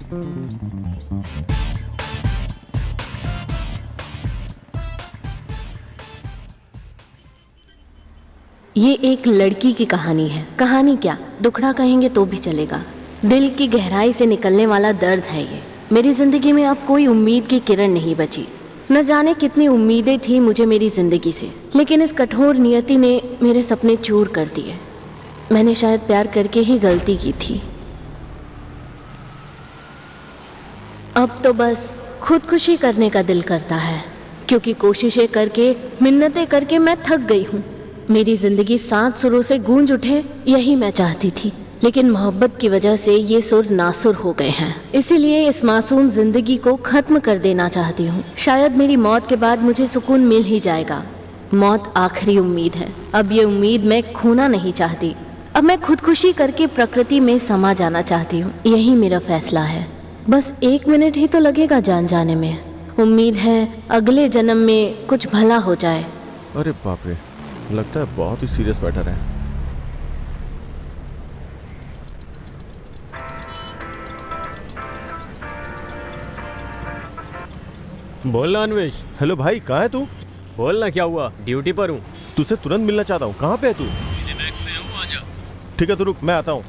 ये एक लड़की की कहानी है। कहानी क्या, दुखड़ा कहेंगे तो भी चलेगा। दिल की गहराई से निकलने वाला दर्द है ये। मेरी जिंदगी में अब कोई उम्मीद की किरण नहीं बची। न जाने कितनी उम्मीदें थी मुझे मेरी जिंदगी से, लेकिन इस कठोर नियति ने मेरे सपने चूर कर दिए। मैंने शायद प्यार करके ही गलती की थी। अब तो बस खुदकुशी करने का दिल करता है, क्योंकि कोशिशें करके, मिन्नतें करके मैं थक गई हूँ। मेरी जिंदगी 7 सुरों से गूंज उठे, यही मैं चाहती थी, लेकिन मोहब्बत की वजह से ये सुर नासुर हो गए हैं। इसीलिए इस मासूम जिंदगी को खत्म कर देना चाहती हूँ। शायद मेरी मौत के बाद मुझे सुकून मिल ही जाएगा। मौत आखिरी उम्मीद है। अब ये उम्मीद मैं खोना नहीं चाहती। अब मैं खुदकुशी करके प्रकृति में समा जाना चाहती हूँ। यही मेरा फैसला है। बस 1 मिनट ही तो लगेगा जान जाने में। उम्मीद है अगले जन्म में कुछ भला हो जाए। अरे बाप रे, लगता है बहुत ही सीरियस मैटर है। बोलना अन्वेश। हेलो भाई, कहाँ है तू? बोलना, क्या हुआ? ड्यूटी पर हूँ। तुझसे तुरंत मिलना चाहता हूँ। कहाँ पे है तू? मैक्स में हूँ, आजा। ठीक है, तू रुक, मैं आता हूँ।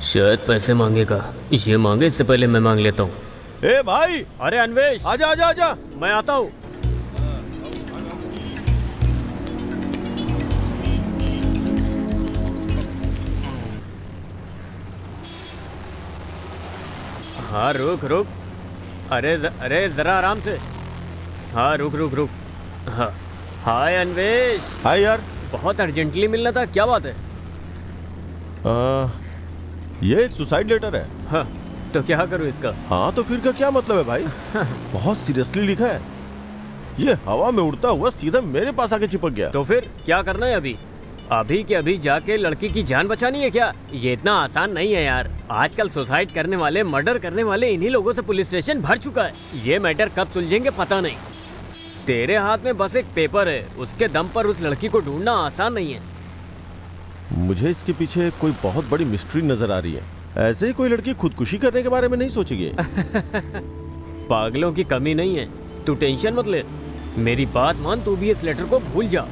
शायद पैसे मांगेगा। ये मांगे इससे पहले मैं मांग लेता हूँ। ए भाई! अरे अन्वेश, आजा आजा आजा। मैं आता हूँ। हाँ रुक रुक। अरे जरा आराम से। हाँ रुक रुक रुक। हाँ हाय अन्वेश। हाय यार। बहुत अर्जेंटली मिलना था, क्या बात है? ये एक सुसाइड लेटर है। हाँ तो क्या करूँ इसका? हाँ तो फिर का क्या मतलब है भाई? बहुत सीरियसली लिखा है। ये हवा में उड़ता हुआ सीधा मेरे पास आके चिपक गया। तो फिर क्या करना है अभी? अभी के अभी जाके लड़की की जान बचानी है क्या? ये इतना आसान नहीं है यार। आजकल सुसाइड करने वाले, मर्डर करने वाले इन्हीं लोगों से पुलिस स्टेशन भर चुका है। ये मैटर कब सुलझेंगे पता नहीं। तेरे हाथ में बस एक पेपर है, उसके दम पर उस लड़की को ढूंढना आसान नहीं है। मुझे इसके पीछे कोई बहुत बड़ी मिस्ट्री नजर आ रही है। ऐसे ही कोई लड़की खुदकुशी करने के बारे में नहीं सोचेगी। पागलों की कमी नहीं है, तू टेंशन मत ले। मेरी बात मान, तू भी इस लेटर को भूल जा।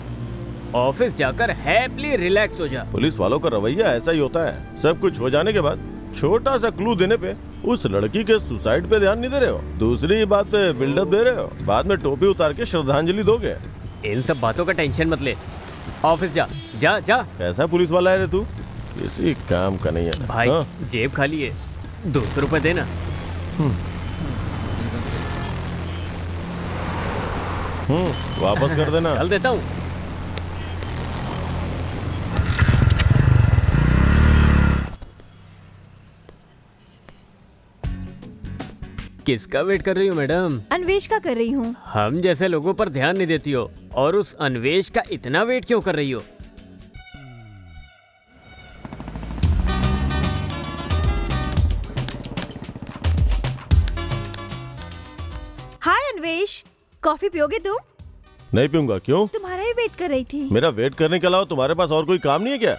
ऑफिस जाकर हैप्पीली रिलैक्स हो जा। पुलिस वालों का रवैया ऐसा ही होता है। सब कुछ हो जाने के बाद छोटा सा क्लू देने पे उस लड़की के सुसाइड पे ध्यान नहीं दे रहे हो। दूसरी बात पे बिल्डअप दे रहे हो, बाद में टोपी उतार के श्रद्धांजलि दोगे। इन सब बातों का टेंशन मत ले। ऑफिस जा जा जा। कैसा पुलिस वाला है रे तू? किसी काम का नहीं है भाई। हाँ? जेब खाली है, 200 रुपए देना। वापस कर देना। चल देता हूँ। किसका वेट कर रही हो मैडम? अन्वेश का कर रही हूँ। हम जैसे लोगों पर ध्यान नहीं देती हो, और उस अन्वेश का इतना वेट क्यों कर रही हो? हाय अन्वेश, कॉफी पियोगे तुम? नहीं पीऊंगा। क्यों? तुम्हारा ही वेट कर रही थी। मेरा वेट करने के अलावा तुम्हारे पास और कोई काम नहीं है क्या?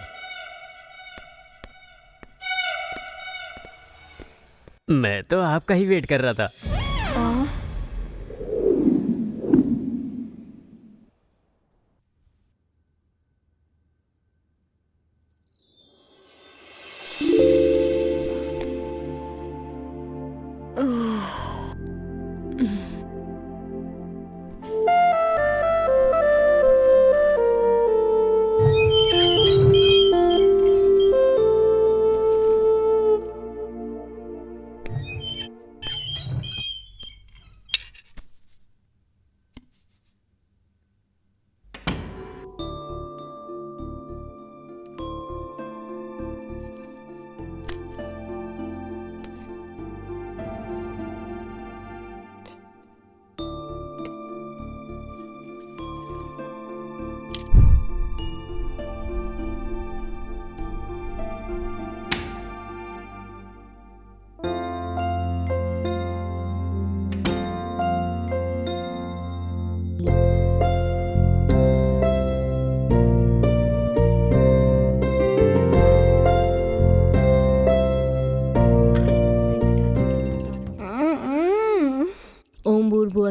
मैं तो आपका ही वेट कर रहा था।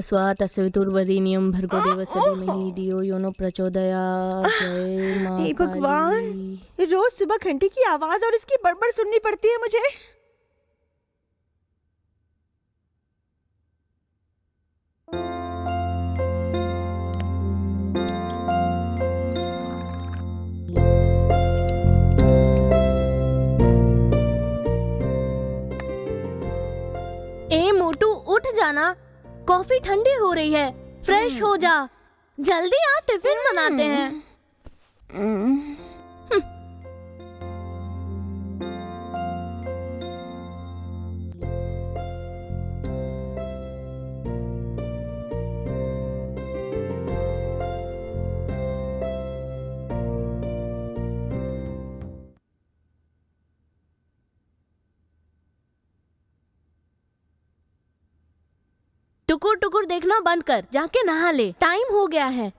स्वः तस्वितुर्वरेण्यं भर्गो देवस्य धीमहि धियो यो न प्रचोदयात्। जय मां हे भगवान, काली। रोज सुबह घंटी की आवाज और इसकी बड़बड़ सुननी पड़ती है मुझे। ए मोटू उठ जाना, कॉफी ठंडी हो रही है, फ्रेश हो जा, जल्दी आ, टिफिन बनाते हैं। टुकुर टुकुर देखना बंद कर, जाके नहा ले, टाइम हो गया है।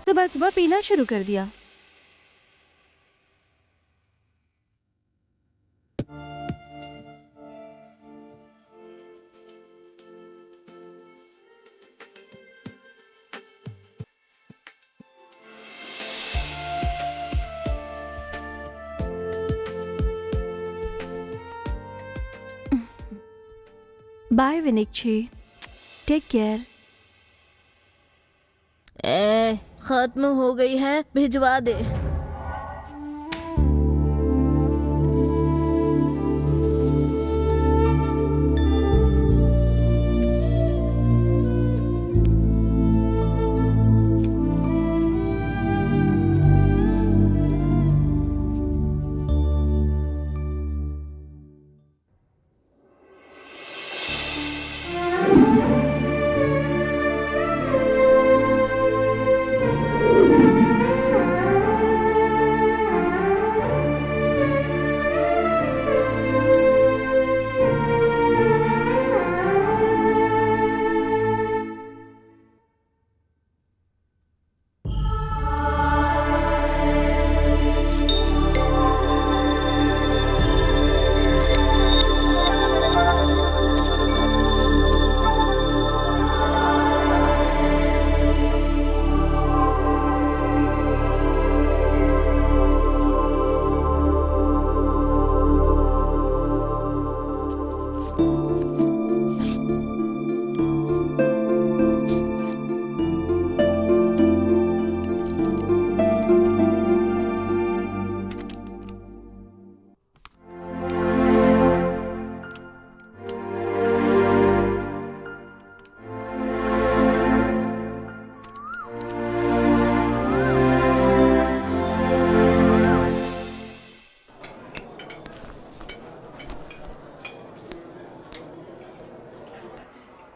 सुबह सुबह पीना शुरू कर दिया। Bye Vinikshi, take care. खत्म हो गई है, भिजवा दे।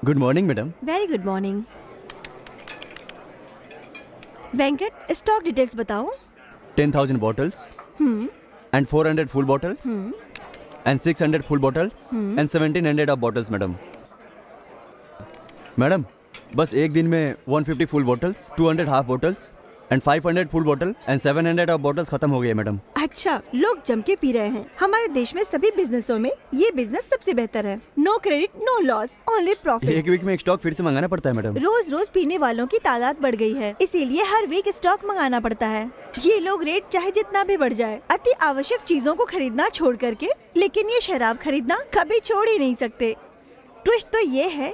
Good morning madam. Very good morning. Venkat, stock details बताओ। 10,000 bottles and 400 full bottles and 600 full bottles and 1,700 of bottles madam. Madam बस एक दिन में 150 full bottles, 200 half bottles and 500 full bottle and 700 of bottles खत्म हो गई है मैडम। अच्छा, लोग जम के पी रहे हैं। हमारे देश में सभी बिजनेसों में ये बिजनेस सबसे बेहतर है। No credit, no loss, only profit. एक वीक में एक स्टॉक फिर से मंगाना पड़ता है मैडम। रोज रोज पीने वालों की तादाद बढ़ गई है, इसीलिए हर वीक स्टॉक मंगाना पड़ता है। ये लोग रेट चाहे जितना भी बढ़ जाए अति आवश्यक चीजों को खरीदना छोड़ करके, लेकिन ये शराब खरीदना कभी छोड़ ही नहीं सकते। ट्विस्ट तो ये है,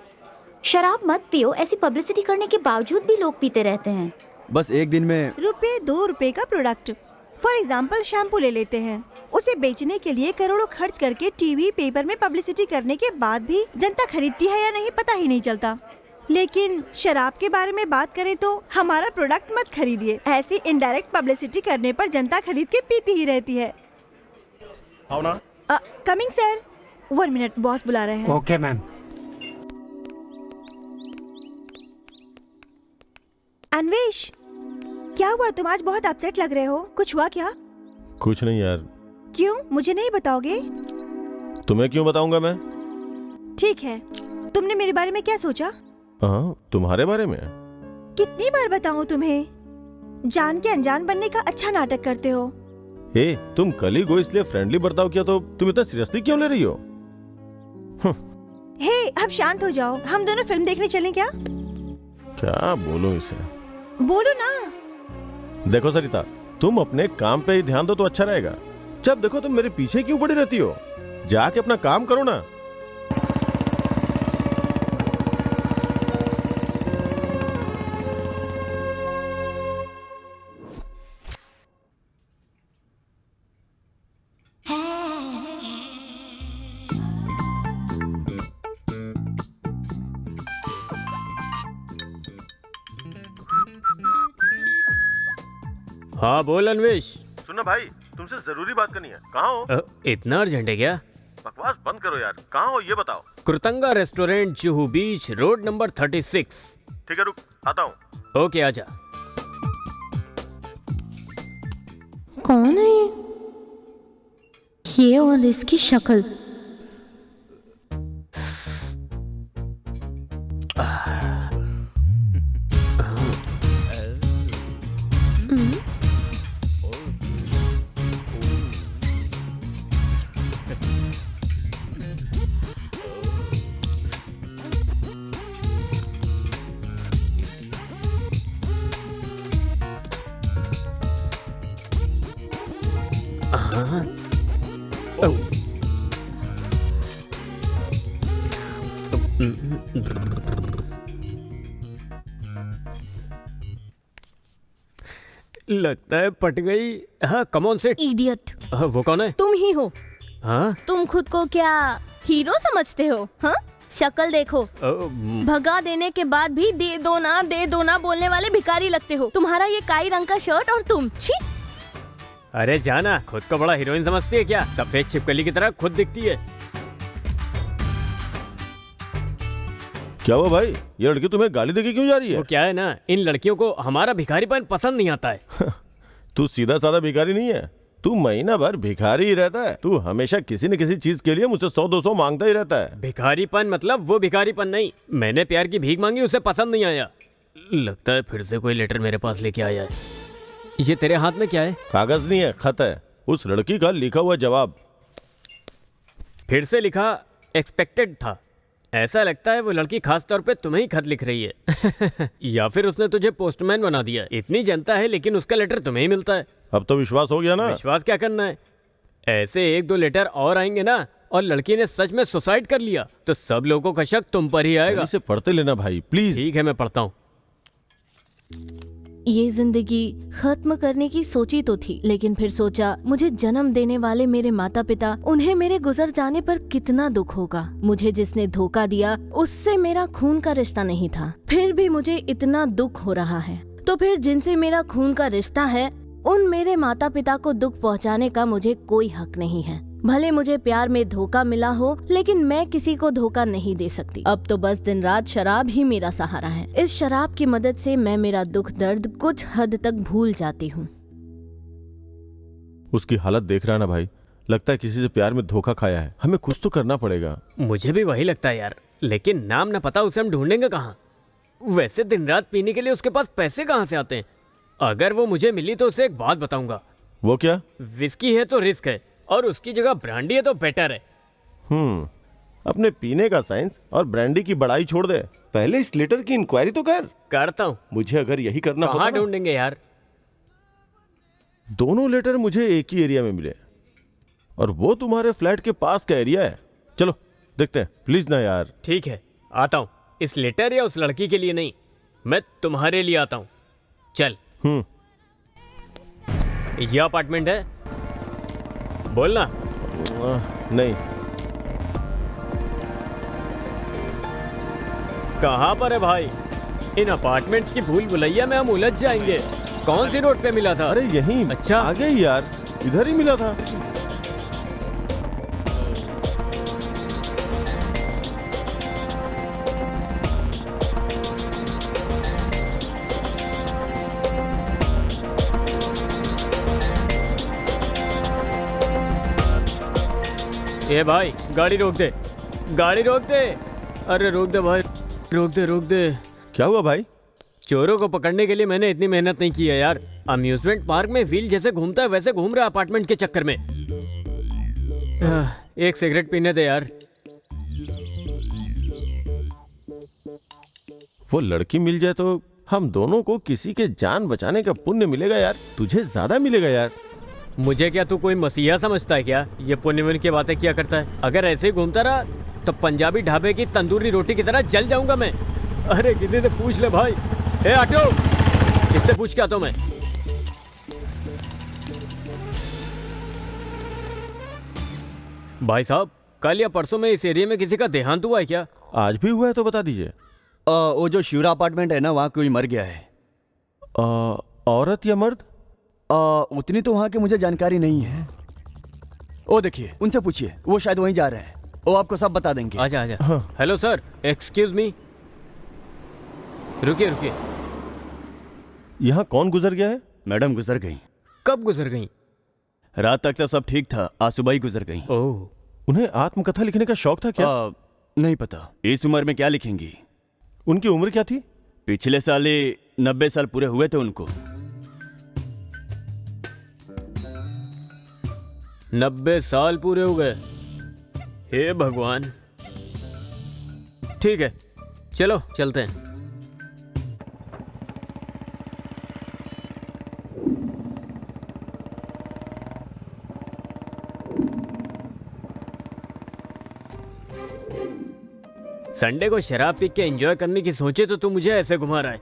शराब मत पियो, ऐसी पब्लिसिटी करने के बावजूद भी लोग पीते रहते हैं। बस एक दिन में ₹2 का प्रोडक्ट, फॉर एग्जाम्पल शैम्पू ले लेते हैं, उसे बेचने के लिए करोड़ों खर्च करके टीवी पेपर में पब्लिसिटी करने के बाद भी जनता खरीदती है या नहीं पता ही नहीं चलता। लेकिन शराब के बारे में बात करें तो हमारा प्रोडक्ट मत खरीदिए, ऐसी इनडायरेक्ट पब्लिसिटी करने पर जनता खरीद के पीती ही रहती है। आओ ना। कमिंग सर, 1 मिनट, बॉस बुला रहे हैं। Okay ma'am. अन्वेश, क्या हुआ? तुम आज बहुत अपसेट लग रहे हो, कुछ हुआ क्या? कुछ नहीं यार। क्यों, मुझे नहीं बताओगे? तुम्हें क्यों बताऊंगा मैं? ठीक है, तुमने मेरे बारे में क्या सोचा? हाँ, तुम्हारे बारे में? कितनी बार बताऊं तुम्हें? जान के अनजान बनने का अच्छा नाटक करते हो। ए, तुम कलीग हो इसलिए फ्रेंडली बर्ताव किया तो तुम इतना सीरियसली क्यों ले रही हो? हे, अब शांत हो जाओ, हम दोनों फिल्म देखने चलें क्या? क्या बोलूं इसे? बोलो ना। देखो सरिता, तुम अपने काम पे ही ध्यान दो तो अच्छा रहेगा। जब देखो तुम मेरे पीछे क्यों पड़ी रहती हो? जाके अपना काम करो ना। हाँ बोल अन्वेश। सुनना भाई, तुमसे जरूरी बात करनी है। कहाँ हो? इतना अर्जेंट है क्या? बकवास बंद करो यार। कहाँ हो ये बताओ। कृतंगा रेस्टोरेंट, जुहू बीच, रोड नंबर 36। ठीक है, रुक आता हूँ। ओके, आजा। कौन है ये और इसकी शक्ल? लगता है पट गई। हाँ, कम ऑन सेट। इडियट, वो कौन है? तुम ही हो। हाँ? तुम खुद को क्या हीरो समझते हो? हाँ, शक्ल देखो। भगा देने के बाद भी दे दो ना बोलने वाले भिखारी लगते हो। तुम्हारा ये काई रंग का शर्ट और तुम, छी। अरे जाना, खुद को बड़ा हीरोइन समझती है क्या? सफेद छिपकली की तरह खुद दिखती है। क्या हुआ भाई, ये लड़की तुम्हें गाली देके क्यों जा रही है? वो क्या है ना, इन लड़कियों को हमारा भिखारीपन पसंद नहीं आता है। तू सीधा साधा भिखारी नहीं है, तू महीना भर भिखारी ही रहता है। तू हमेशा किसी न किसी चीज के लिए मुझसे 100-200 मांगता ही रहता है। भिखारीपन मतलब वो भिखारीपन नहीं। मैंने प्यार की भीख मांगी, उसे पसंद नहीं आया। लगता है फिर से कोई लेटर मेरे पास लेके आया है। ये तेरे हाथ में क्या है? कागज नहीं है, खत है। उस लड़की का लिखा हुआ जवाब। फिर से लिखा एक्सपेक्टेड था। ऐसा लगता है वो लड़की खास तौर पे तुम्हें ही खत लिख रही है। या फिर उसने तुझे पोस्टमैन बना दिया। इतनी जनता है लेकिन उसका लेटर तुम्हें ही मिलता है। अब तो विश्वास हो गया ना? विश्वास क्या करना है, ऐसे 1-2 लेटर और आएंगे ना, और लड़की ने सच में सुसाइड कर लिया तो सब लोगों का शक तुम पर ही आएगा। इसे पढ़ते लेना भाई, प्लीज। ठीक है, मैं पढ़ता हूँ। ये जिंदगी खत्म करने की सोची तो थी, लेकिन फिर सोचा मुझे जन्म देने वाले मेरे माता पिता, उन्हें मेरे गुजर जाने पर कितना दुख होगा। मुझे जिसने धोखा दिया उससे मेरा खून का रिश्ता नहीं था, फिर भी मुझे इतना दुख हो रहा है। तो फिर जिनसे मेरा खून का रिश्ता है, उन मेरे माता पिता को दुख पहुंचाने का मुझे कोई हक नहीं है। भले मुझे प्यार में धोखा मिला हो, लेकिन मैं किसी को धोखा नहीं दे सकती। अब तो बस दिन रात शराब ही मेरा सहारा है। इस शराब की मदद से मैं मेरा दुख दर्द कुछ हद तक भूल जाती हूँ। उसकी हालत देख रहा है ना भाई, लगता है किसी से प्यार में धोखा खाया है। हमें कुछ तो करना पड़ेगा। मुझे भी वही लगता है यार, लेकिन नाम न पता उसे हम ढूंढेंगे कहाँ? वैसे दिन रात पीने के लिए उसके पास पैसे कहाँ से आते हैं? अगर वो मुझे मिली तो उसे एक बात बताऊंगा। वो क्या? विस्की है तो रिस्क है, और उसकी जगह ब्रांडी है तो बेटर है। अपने पीने का साइंस और ब्रांडी की बड़ाई छोड़ दे, पहले इस लेटर की इंक्वायरी तो कर। करता हूँ। मुझे अगर यही करना होता कहाँ ना, ढूंढेंगे यार? दोनों लेटर मुझे एक ही एरिया में मिले और वो तुम्हारे फ्लैट के पास का एरिया है। चलो देखते हैं, प्लीज ना यार। ठीक है, आता हूँ। इस लेटर या उस लड़की के लिए नहीं, मैं तुम्हारे लिए आता हूँ। चल। ये अपार्टमेंट है? बोलना। नहीं। कहाँ पर है भाई? इन अपार्टमेंट्स की भूल भुलैया में हम उलझ जाएंगे। कौन सी रोड पे मिला था? अरे यहीं। अच्छा। आगे ही यार, इधर ही मिला था। ए भाई, गाड़ी रोक दे, गाड़ी रोक दे। अरे रोक दे भाई, रोक दे, रोक दे। क्या हुआ भाई? चोरों को पकड़ने के लिए मैंने इतनी मेहनत नहीं की है यार। अम्यूजमेंट पार्क में व्हील जैसे घूमता है वैसे घूम रहा अपार्टमेंट के चक्कर में। एक सिगरेट पीने दे यार। वो लड़की मिल जाए तो हम दोनों को किसी के जान बचाने का पुण्य मिलेगा यार। तुझे ज्यादा मिलेगा यार। मुझे क्या तू कोई मसीहा समझता है क्या? ये पुण्य की बातें किया करता है। अगर ऐसे ही घूमता रहा तो पंजाबी ढाबे की तंदूरी रोटी की तरह जल जाऊंगा मैं। अरे किसी से पूछ ले भाई। ए ऑटो, इससे पूछ के आता हूं मैं। भाई साहब, कल या परसों में इस एरिया में किसी का देहांत हुआ है क्या? आज भी हुआ है तो बता दीजिए। वो जो शिवरा अपार्टमेंट है ना, वहाँ कोई मर गया है। औरत या मर्द? उतनी तो वहाँ की मुझे जानकारी नहीं है। ओ देखिए, उनसे पूछिए, वो शायद वहीं जा रहे हैं। वो आपको सब बता देंगे। आजा आजा। Hello sir, excuse me. रुकिए रुकिए। यहाँ कौन गुजर गया है? मैडम गुजर गई। कब गुजर गई? रात तक तो सब ठीक था, आज सुबह ही गुजर गई। ओह। उन्हें आत्मकथा लिखने का शौक था क्या? नहीं पता, इस उम्र में क्या लिखेंगी। उनकी उम्र क्या थी? पिछले साल ही 90 साल पूरे हुए थे उनको। 90 साल पूरे हो गए? हे भगवान। ठीक है, चलो चलते हैं। संडे को शराब पी के एंजॉय करने की सोचे तो तू मुझे ऐसे घुमा रहा है।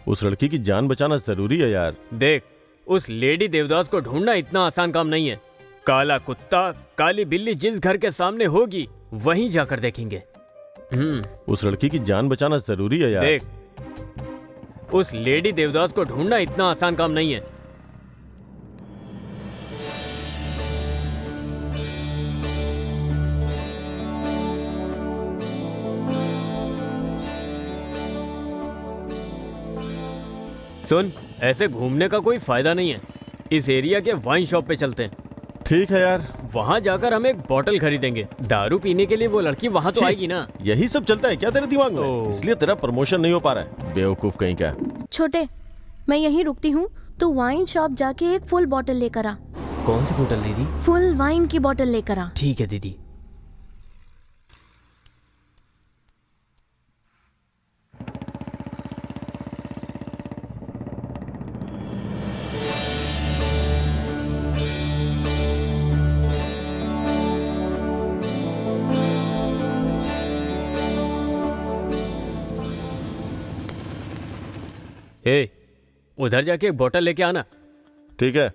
उस लड़की की जान बचाना जरूरी है यार। देख, उस लेडी देवदास को ढूंढना इतना आसान काम नहीं है। काला कुत्ता, काली बिल्ली जिस घर के सामने होगी वहीं जाकर देखेंगे। उस लड़की की जान बचाना जरूरी है यार। देख, उस लेडी देवदास को ढूंढना इतना आसान काम नहीं है। सुन, ऐसे घूमने का कोई फायदा नहीं है। इस एरिया के वाइन शॉप पे चलते हैं। ठीक है यार। वहाँ जाकर हम एक बोतल खरीदेंगे। दारू पीने के लिए वो लड़की वहाँ तो आएगी ना। यही सब चलता है क्या तेरे दिमाग में? इसलिए तेरा प्रमोशन नहीं हो पा रहा है, बेवकूफ कहीं का। छोटे, मैं यहीं रुकती हूँ, तो वाइन शॉप जाके एक फुल बोतल लेकर आ। कौन सी बोतल दीदी? फुल वाइन की बोतल लेकर आ। ठीक है दीदी। ए, उधर जाके एक बोतल लेके आना। ठीक है,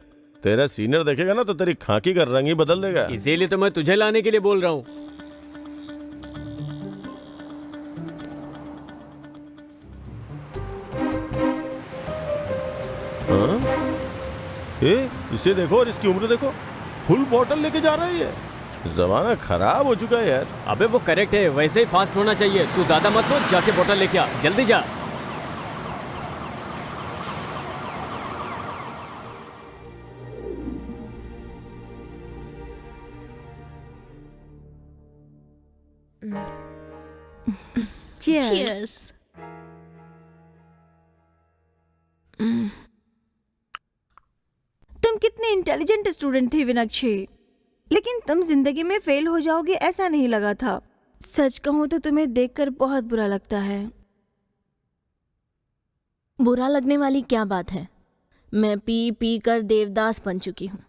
तेरा सीनियर देखेगा ना तो तेरी खाकी का रंग ही बदल देगा। इसीलिए तो मैं तुझे लाने के लिए बोल रहा हूँ। इसे देखो और इसकी उम्र देखो, फुल बोतल लेके जा रही है। जमाना खराब हो चुका है यार। अबे वो करेक्ट है, वैसे ही फास्ट होना चाहिए। तू ज्यादा मत सोच, जाके बोतल लेके आ, जल्दी जा। Cheers. तुम कितने इंटेलिजेंट स्टूडेंट थे विनाक्षी, लेकिन तुम जिंदगी में फेल हो जाओगे ऐसा नहीं लगा था। सच कहूँ तो तुम्हें देखकर बहुत बुरा लगता है। बुरा लगने वाली क्या बात है? मैं पी पी कर देवदास बन चुकी हूँ।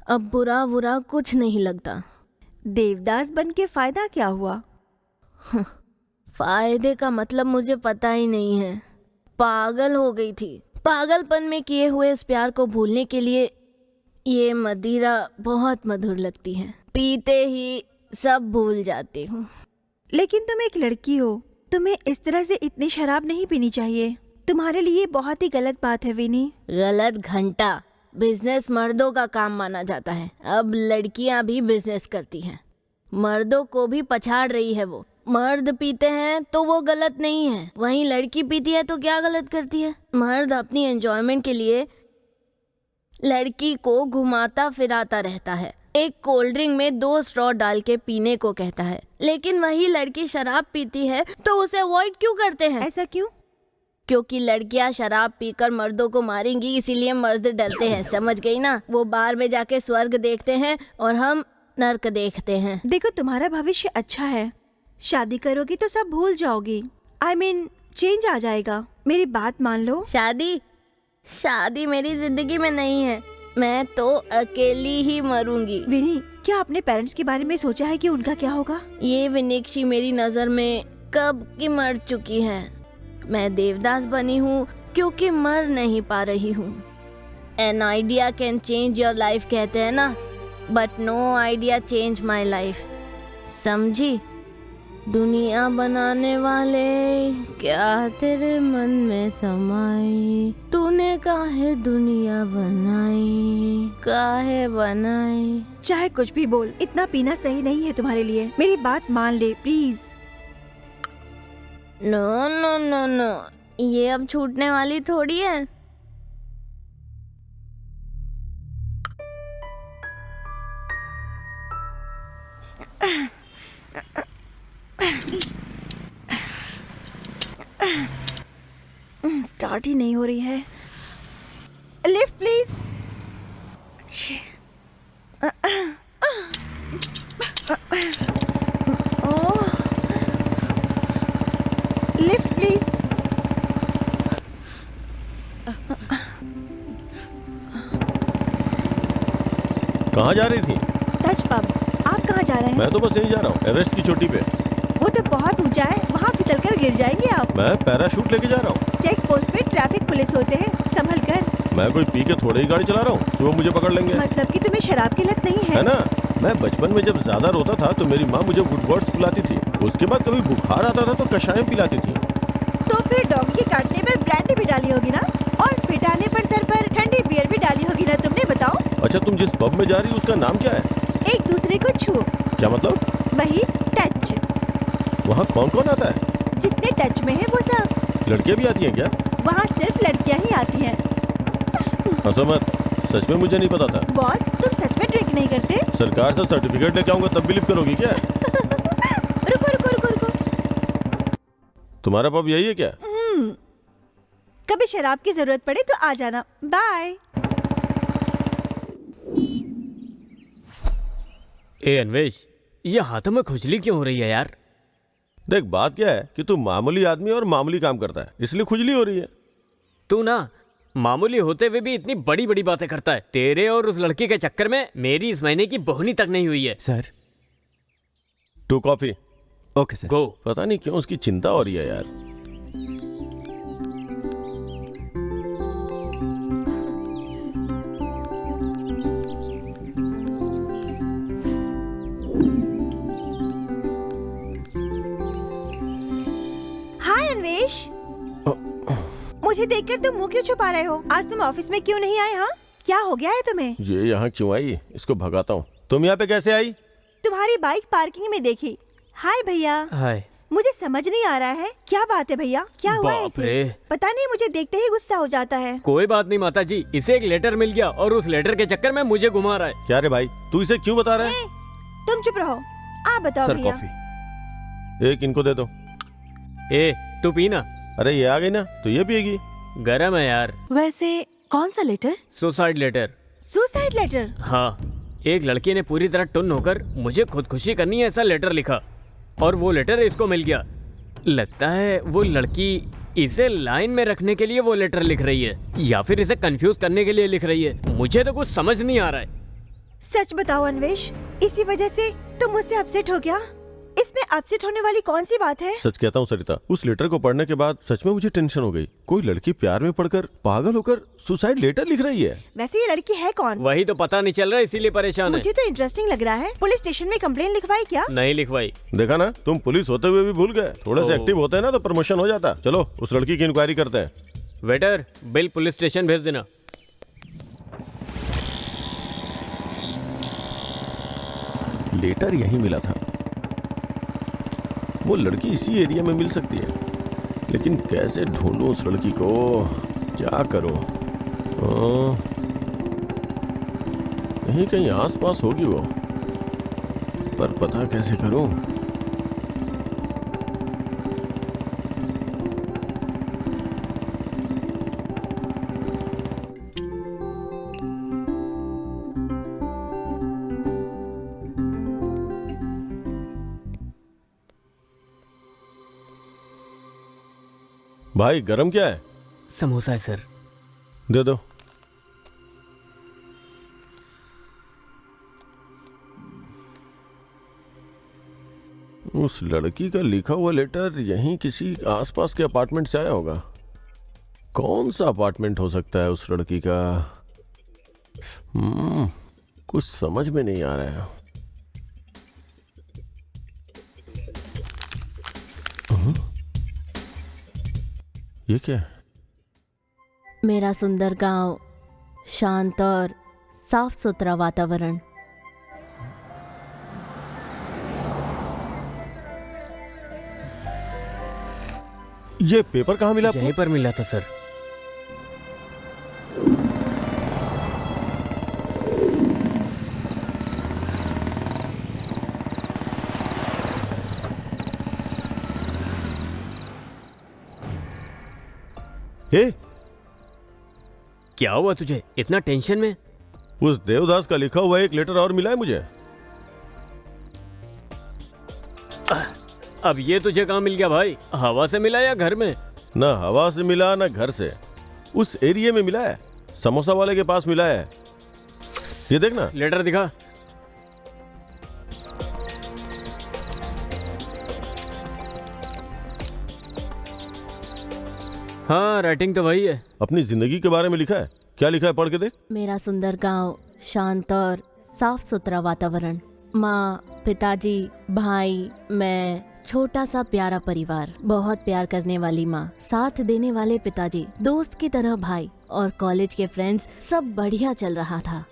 अब बुरा बुरा कुछ नहीं लगता। देवदास बन के फायदा क्या हुआ? फायदे का मतलब मुझे पता ही नहीं है। पागल हो गई थी। पागलपन में किए हुए इस प्यार को भूलने के लिए ये मदिरा बहुत मधुर लगती है। पीते ही सब भूल जाती हूँ। लेकिन तुम एक लड़की हो, तुम्हें इस तरह से इतनी शराब नहीं पीनी चाहिए। तुम्हारे लिए बहुत ही गलत बात है विनी। गलत घंटा। बिजनेस मर्दों का काम माना जाता है। अब लड़कियां भी बिजनेस करती हैं। मर्दों को भी पछाड़ रही है वो। मर्द पीते हैं तो वो गलत नहीं है, वहीं लड़की पीती है तो क्या गलत करती है? मर्द अपनी एंजॉयमेंट के लिए लड़की को घुमाता फिराता रहता है, एक कोल्ड ड्रिंक में 2 स्ट्रॉ डाल के पीने को कहता है। लेकिन वही लड़की शराब पीती है तो उसे अवॉइड क्यों करते हैं? ऐसा क्यों? क्योंकि लड़कियां शराब पीकर मर्दों को मारेंगी, इसीलिए मर्द डरते हैं। समझ गई ना? वो बार में जाके स्वर्ग देखते हैं और हम नर्क देखते हैं। देखो, तुम्हारा भविष्य अच्छा है। शादी करोगी तो सब भूल जाओगी। I mean, चेंज आ जाएगा। मेरी बात मान लो। शादी मेरी जिंदगी में नहीं है। मैं तो अकेली ही मरूंगी। विनी, क्या आपने पेरेंट्स के बारे में सोचा है कि उनका क्या होगा? ये विनिक्षी मेरी नजर में कब की मर चुकी है। मैं देवदास बनी हूँ क्योंकि मर नहीं पा रही हूँ। An idea can change your life कहते हैं ना, but no idea change my life। समझी? दुनिया बनाने वाले क्या तेरे मन में समाई, तूने काहे दुनिया बनाई, काहे बनाई। चाहे कुछ भी बोल, इतना पीना सही नहीं है तुम्हारे लिए। मेरी बात मान ले please. No no no no, ये अब छूटने वाली थोड़ी है। स्टार्ट ही नहीं हो रही है। Lift please. Lift please. कहाँ जा रही थी? Touch pub. आप कहाँ जा रहे हैं? मैं तो बस यही जा रहा हूँ, एवरेस्ट की चोटी पे। वो तो बहुत ऊंचा है, वहाँ फिसल कर गिर जाएंगे आप। मैं पैराशूट लेके जा रहा हूँ। चेक पोस्ट पे ट्रैफिक पुलिस होते हैं, संभल कर। मैं कोई पी के थोड़ी ही गाड़ी चला रहा हूँ तो वो मुझे पकड़ लेंगे? मतलब कि तुम्हें शराब की लत नहीं है? है ना? मैं बचपन में जब ज्यादा रोता था तो मेरी माँ मुझे वुडवर्ड्स पिलाती थी। उसके बाद कभी बुखार आता था तो कषायम पिलाती थी। तो फिर डॉगी के काटने पर ब्रांडी भी डाली होगी ना, और फिट आने पर सर पर ठंडी बियर भी डाली होगी ना तुमने, बताओ। अच्छा, तुम जिस पब में जा रही हो उसका नाम क्या है? एक दूसरे को छू। क्या मतलब? वही टच। वहाँ कौन कौन आता है? जितने टच में है वो सब। लड़कियाँ भी आती हैं क्या? वहाँ सिर्फ लड़कियाँ ही आती हैं। हंसो मत, सच में मुझे नहीं पता था। बॉस, तुम सच में ड्रिंक नहीं करते? सरकार से सर्टिफिकेट लेके आऊंगा तब बिलीव करोगी क्या? रुको रुको रुको रुको। तुम्हारा पब यही है क्या? कभी शराब की जरूरत पड़े तो आ जाना। बाय। ए अन्वेश, ये हाथों में खुजली क्यों हो रही है यार? देख, बात क्या है कि तू मामूली आदमी और मामूली काम करता है, इसलिए खुजली हो रही है। तू ना मामूली होते हुए भी इतनी बड़ी बड़ी बातें करता है। तेरे और उस लड़की के चक्कर में मेरी इस महीने की बोहनी तक नहीं हुई है। Sir. 2 coffee. Okay sir. Go. पता नहीं क्यों उसकी चिंता हो रही है यार। हाय अन्वेश, मुझे देखकर तुम मुंह क्यों छुपा रहे हो? आज तुम ऑफिस में क्यों नहीं आए? हाँ, क्या हो गया है तुम्हें? ये यहाँ क्यों आई? इसको भगाता हूँ। तुम यहाँ पे कैसे आई? तुम्हारी बाइक पार्किंग में देखी। हाय भैया। हाय। मुझे समझ नहीं आ रहा है, क्या बात है भैया? क्या हुआ बाप ऐसे? रे। पता नहीं, मुझे देखते ही गुस्सा हो जाता है। कोई बात नहीं माता जी, इसे एक लेटर मिल गया और उस लेटर के चक्कर में मुझे घुमा रहा है। क्या रे भाई, तू इसे क्यों बता रहा है? तुम चुप रहो। आप बताओ सर भैया। कॉफी। एक इनको दे दो। ए तू पी ना। अरे ये आ गई ना तो ये पिएगी। गरम है यार। वैसे कौन सा letter? Suicide letter. Suicide letter? हाँ, एक लड़की ने पूरी तरह टुन्न होकर मुझे खुदकुशी करनी है ऐसा लेटर लिखा, और वो लेटर इसको मिल गया। लगता है वो लड़की इसे लाइन में रखने के लिए वो लेटर लिख रही है, या फिर इसे कंफ्यूज करने के लिए लिख रही है। मुझे तो कुछ समझ नहीं आ रहा है। सच बताओ अन्वेश, इसी वजह से तुम मुझसे अपसेट हो गया? इसमें अपसेट होने वाली कौन सी बात है? सच कहता हूँ सरिता, उस लेटर को पढ़ने के बाद सच में मुझे टेंशन हो गई। कोई लड़की प्यार में पड़कर पागल होकर सुसाइड लेटर लिख रही है। वैसे ये लड़की है कौन? वही तो पता नहीं चल रहा, इसीलिए परेशान है। मुझे तो इंटरेस्टिंग लग रहा है। पुलिस स्टेशन में कंप्लेन लिखवाई क्या? नहीं लिखवाई। देखा ना, तुम पुलिस होते हुए भी भूल गए। थोड़े से ओह। एक्टिव होते हैं ना तो प्रमोशन हो जाता। चलो उस लड़की की इंक्वायरी करते हैं। वेटर, बिल पुलिस स्टेशन भेज देना। लेटर यहीं मिला था। वो लड़की इसी एरिया में मिल सकती है, लेकिन कैसे ढूंढूं उस लड़की को, क्या करूं? यहीं कहीं आसपास होगी वो, पर पता कैसे करूं? भाई गरम क्या है? समोसा है सर। दे दो। उस लड़की का लिखा हुआ लेटर यहीं किसी आसपास के अपार्टमेंट से आया होगा। कौन सा अपार्टमेंट हो सकता है उस लड़की का? कुछ समझ में नहीं आ रहा है। ये क्या है? मेरा सुंदर गांव, शांत और साफ सुथरा वातावरण। ये पेपर कहाँ मिला आपको? यहीं पर मिला था सर। हे, क्या हुआ तुझे इतना टेंशन में? उस देवदास का लिखा हुआ एक लेटर और मिला है मुझे। अब ये तुझे कहाँ मिल गया भाई? हवा से मिला या घर में? ना हवा से मिला ना घर से, उस एरिया में मिला है। समोसा वाले के पास मिला है। ये देखना। लेटर दिखा। हाँ, राइटिंग तो वही है। अपनी जिंदगी के बारे में लिखा है। क्या लिखा है, पढ़ के देख। मेरा सुंदर गांव, शांत और साफ सुथरा वातावरण, माँ, पिताजी, भाई, मैं, छोटा सा प्यारा परिवार, बहुत प्यार करने वाली माँ, साथ देने वाले पिताजी, दोस्त की तरह भाई और कॉलेज के फ्रेंड्स, सब बढ़िया चल रहा था।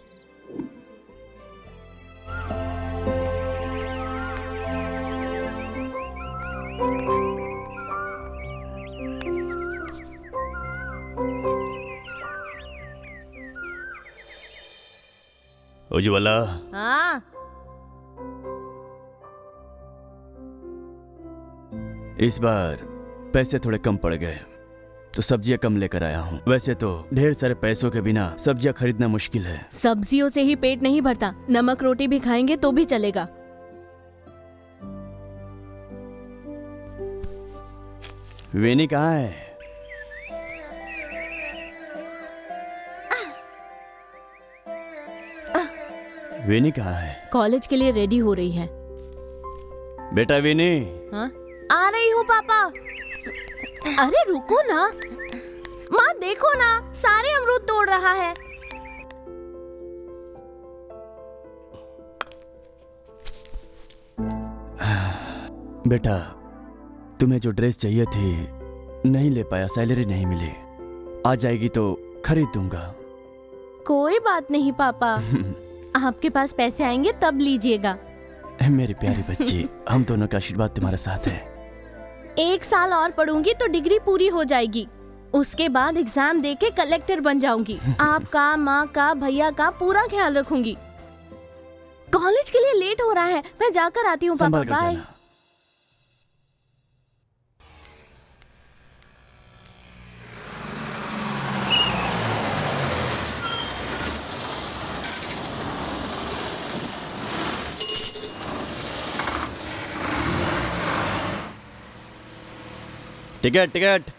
उज्ज्वला, हाँ, इस बार पैसे थोड़े कम पड़ गए तो सब्जियां कम लेकर आया हूँ। वैसे तो ढेर सारे पैसों के बिना सब्जियां खरीदना मुश्किल है। सब्जियों से ही पेट नहीं भरता, नमक रोटी भी खाएंगे तो भी चलेगा। वेनी कहाँ है? वेनी कहाँ है? कॉलेज के लिए रेडी हो रही है। बेटा वेनी। हाँ? आ रही हूँ पापा। अरे रुको ना, माँ देखो ना, सारे अमरूद तोड़ रहा है। बेटा, तुम्हें जो ड्रेस चाहिए थी नहीं ले पाया, सैलरी नहीं मिली। आ जाएगी तो खरीद दूंगा। कोई बात नहीं पापा, आपके पास पैसे आएंगे तब लीजिएगा। मेरी प्यारी बच्ची, हम दोनों का आशीर्वाद तुम्हारे साथ है। 1 साल और पढ़ूंगी तो डिग्री पूरी हो जाएगी। उसके बाद एग्जाम दे के कलेक्टर बन जाऊंगी। आपका, माँ का, भैया का पूरा ख्याल रखूंगी। कॉलेज के लिए लेट हो रहा है, मैं जाकर आती हूँ पापा। संभाल कर बाय। जाना। Ticket ticket.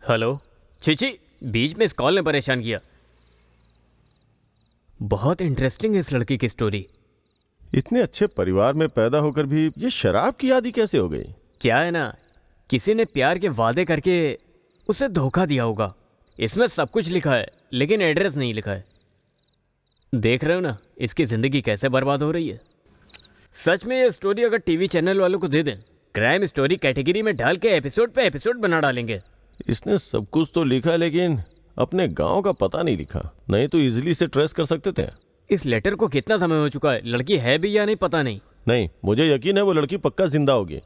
हेलो। चीची, बीच में इस कॉल ने परेशान किया। बहुत इंटरेस्टिंग है इस लड़की की स्टोरी। इतने अच्छे परिवार में पैदा होकर भी ये शराब की आदी कैसे हो गई? क्या है ना, किसी ने प्यार के वादे करके उसे धोखा दिया होगा। इसमें सब कुछ लिखा है लेकिन एड्रेस नहीं लिखा है। देख रहे हो ना इसकी जिंदगी कैसे बर्बाद हो रही है। सच में ये स्टोरी अगर टीवी चैनल वालों को दे दें, क्राइम स्टोरी कैटेगरी में डाल के एपिसोड पे एपिसोड बना डालेंगे। इसने सब कुछ तो लिखा लेकिन अपने गांव का पता नहीं लिखा, नहीं तो इजीली से ट्रेस कर सकते थे। इस लेटर को कितना समय हो चुका है, लड़की है भी या नहीं पता नहीं। नहीं, मुझे यकीन है वो लड़की पक्का जिंदा होगी।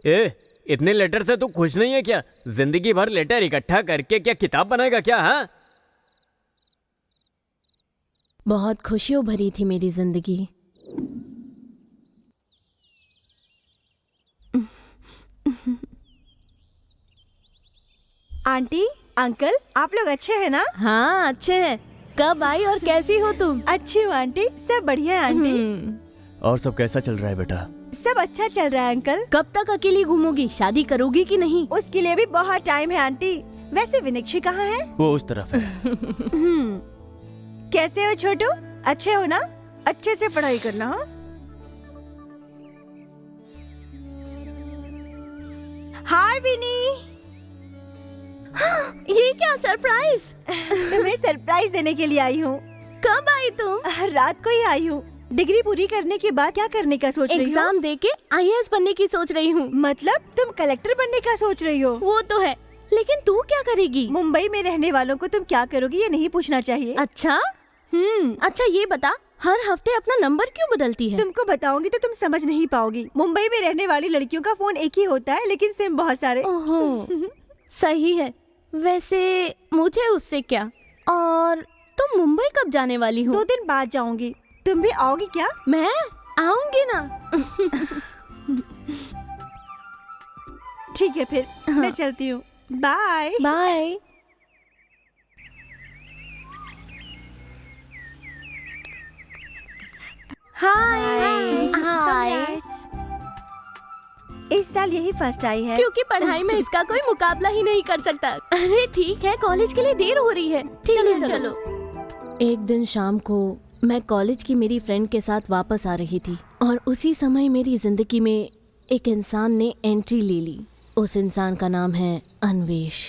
ए, इतने लेटर से तू खुश नहीं है क्या? जिंदगी भर लेटर इकट्ठा करके क्या किताब बनाएगा क्या? हाँ, बहुत खुशियों भरी थी मेरी जिंदगी। आंटी, अंकल, आप लोग अच्छे हैं ना? हाँ, अच्छे हैं। कब आई और कैसी हो तुम? अच्छी हूँ आंटी, सब बढ़िया है आंटी। और सब कैसा चल रहा है बेटा? सब अच्छा चल रहा है अंकल। कब तक अकेली घूमोगी? शादी करोगी कि नहीं? उसके लिए भी बहुत टाइम है आंटी। वैसे विनिक्षी कहाँ है? वो उस तरफ है। कैसे हो छोटू? अच्छे हो ना? अच्छे से पढ़ाई करना। हाँ? हाय विनी। ये क्या सरप्राइज? तुम्हें सरप्राइज देने के लिए आई हूँ। कब आई तुम? रात को ही आई हूँ। डिग्री पूरी करने के बाद क्या करने का सोच रही हो? एग्जाम दे के IAS बनने की सोच रही हूँ। मतलब तुम कलेक्टर बनने का सोच रही हो? वो तो है, लेकिन तू क्या करेगी? मुंबई में रहने वालों को तुम क्या करोगी ये नहीं पूछना चाहिए। अच्छा, अच्छा ये बता, हर हफ्ते अपना नंबर क्यों बदलती है? तुमको बताऊंगी तो तुम समझ नहीं पाओगी। मुंबई में रहने वाली लड़कियों का फोन एक ही होता है लेकिन सिम बहुत सारे। ओहो, सही है। वैसे मुझे उससे क्या? और तुम मुंबई कब जाने वाली हो? 2 दिन बाद जाऊंगी। तुम भी आओगी क्या? मैं आऊंगी ना। ठीक है फिर मैं चलती हूँ। Bye bye. Hi hi. इस साल यही फर्स्ट आई है। क्योंकि पढ़ाई में इसका कोई मुकाबला ही नहीं कर सकता। अरे ठीक है, कॉलेज के लिए देर हो रही है। चलो चलो। एक दिन शाम को मैं कॉलेज की मेरी फ्रेंड के साथ वापस आ रही थी और उसी समय मेरी जिंदगी में एक इंसान ने एंट्री ले ली। उस इंसान का नाम है अन्वेष।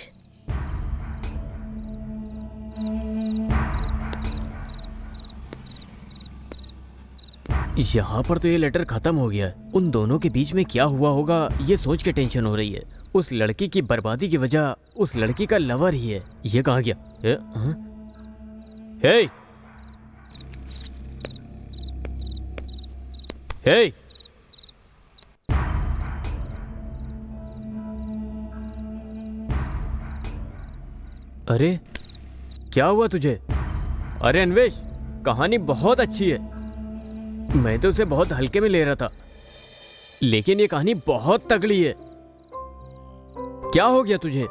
यहाँ पर तो ये लेटर खत्म हो गया है। उन दोनों के बीच में क्या हुआ होगा ये सोच के टेंशन हो रही है। उस लड़की की बर्बादी की वजह उस लड़की का लवर ही है। ये कहाँ गया? हे हे, अरे क्या हुआ तुझे? अरे अन्वेष, कहानी बहुत अच्छी है। मैं तो उसे बहुत हल्के में ले रहा था, लेकिन ये कहानी बहुत तगड़ी है। क्या हो गया तुझे?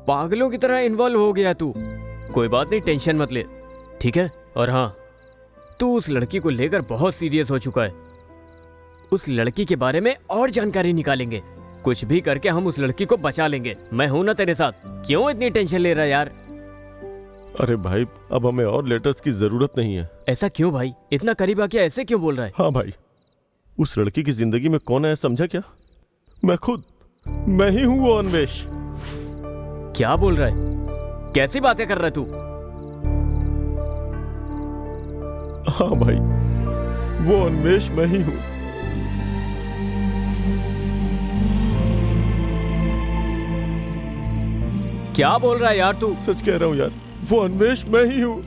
पागलों की तरह इन्वॉल्व हो गया तू। कोई बात नहीं, टेंशन मत ले, ठीक है? और हाँ, तू उस लड़की को लेकर बहुत सीरियस हो चुका है। उस लड़की के बारे में और जानकारी निकालेंगे। कुछ भी करके हम उस लड़की को बचा लेंगे। मैं हूं ना तेरे साथ। क्यों इतनी टेंशन ले रहा है यार? अरे भाई, अब हमें और लेटर्स की जरूरत नहीं है। ऐसा क्यों भाई? इतना करीब आके ऐसे क्यों बोल रहा है? हाँ भाई, उस लड़की की जिंदगी में कौन है समझा क्या? मैं खुद, मैं ही हूँ वो अन्वेष। क्या बोल रहा है? कैसी बातें कर रहा है तू? हाँ भाई, वो अन्वेष मैं ही हूँ। क्या बोल रहा है यार तू? सच कह रहा हूँ यार, वो अन्वेष मैं ही हूँ।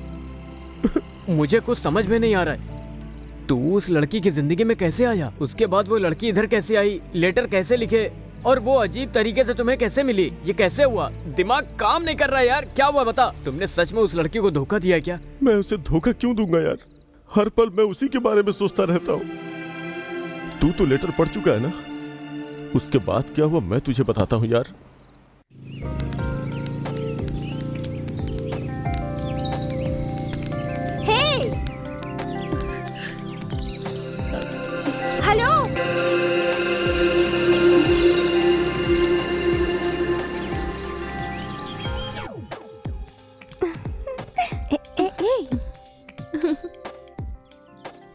मुझे कुछ समझ में नहीं आ रहा है। तू उस लड़की की जिंदगी में कैसे आया? उसके बाद वो लड़की इधर कैसे आई? लेटर कैसे लिखे? और वो अजीब तरीके से तुम्हें कैसे मिली? ये कैसे हुआ? दिमाग काम नहीं कर रहा है यार। क्या हुआ बता? तुमने सच में उस लड़की को धोखा दिया क्या? मैं उसे धोखा क्यों दूंगा यार? हर पल मैं उसी के बारे में सोचता रहता हूँ। तू तो लेटर पढ़ चुका है ना? उसके बाद क्या हुआ मैं तुझे बताता हूँ यार।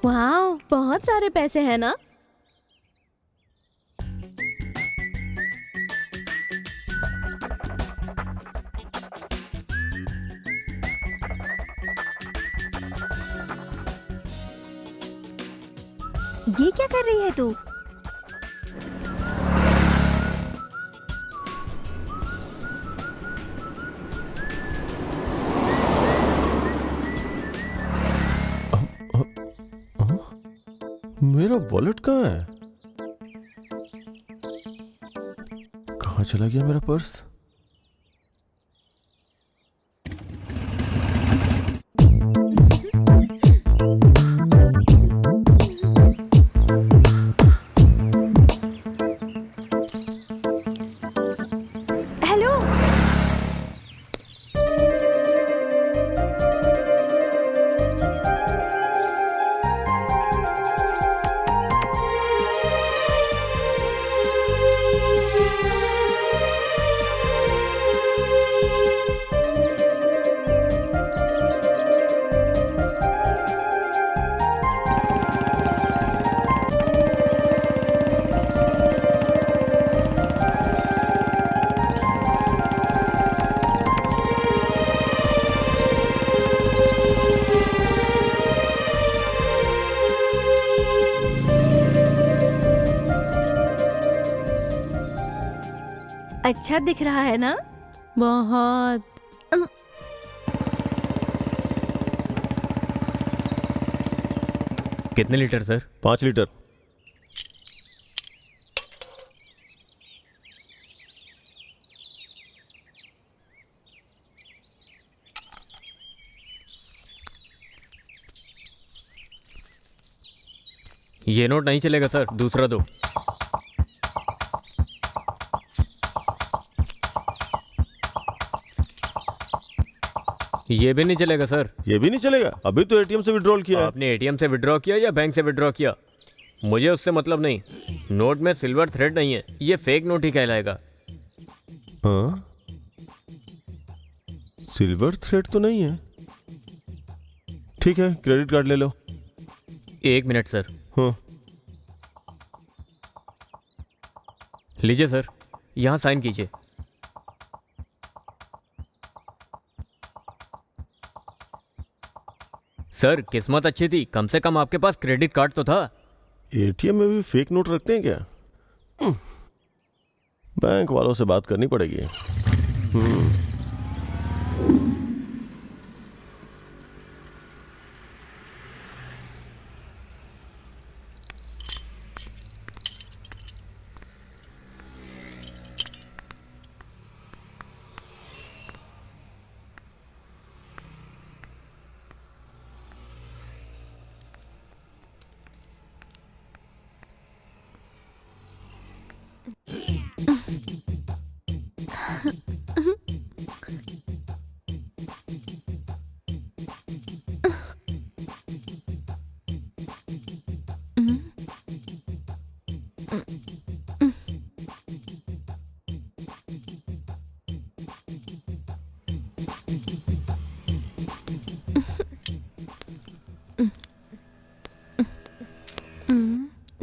वाह, बहुत सारे पैसे हैं ना? ये क्या कर रही है तू? मेरा वॉलेट कहाँ है? कहाँ चला गया मेरा पर्स? हेलो, अच्छा दिख रहा है ना? बहुत। कितने लीटर सर? 5 लीटर। ये नोट नहीं चलेगा सर, दूसरा दो। ये भी नहीं चलेगा सर। ये भी नहीं चलेगा? अभी तो एटीएम से विड्रॉल किया है। आपने एटीएम से विड्रॉ किया या बैंक से विड्रॉ किया, मुझे उससे मतलब नहीं। नोट में सिल्वर थ्रेड नहीं है, ये फेक नोट ही कहलाएगा। हाँ, सिल्वर थ्रेड तो नहीं है। ठीक है, क्रेडिट कार्ड ले लो। 1 मिनट सर। हाँ, लीजिए सर, यहाँ साइन कीजिए। सर किस्मत अच्छी थी, कम से कम आपके पास क्रेडिट कार्ड तो था। एटीएम में भी फेक नोट रखते हैं क्या? बैंक वालों से बात करनी पड़ेगी।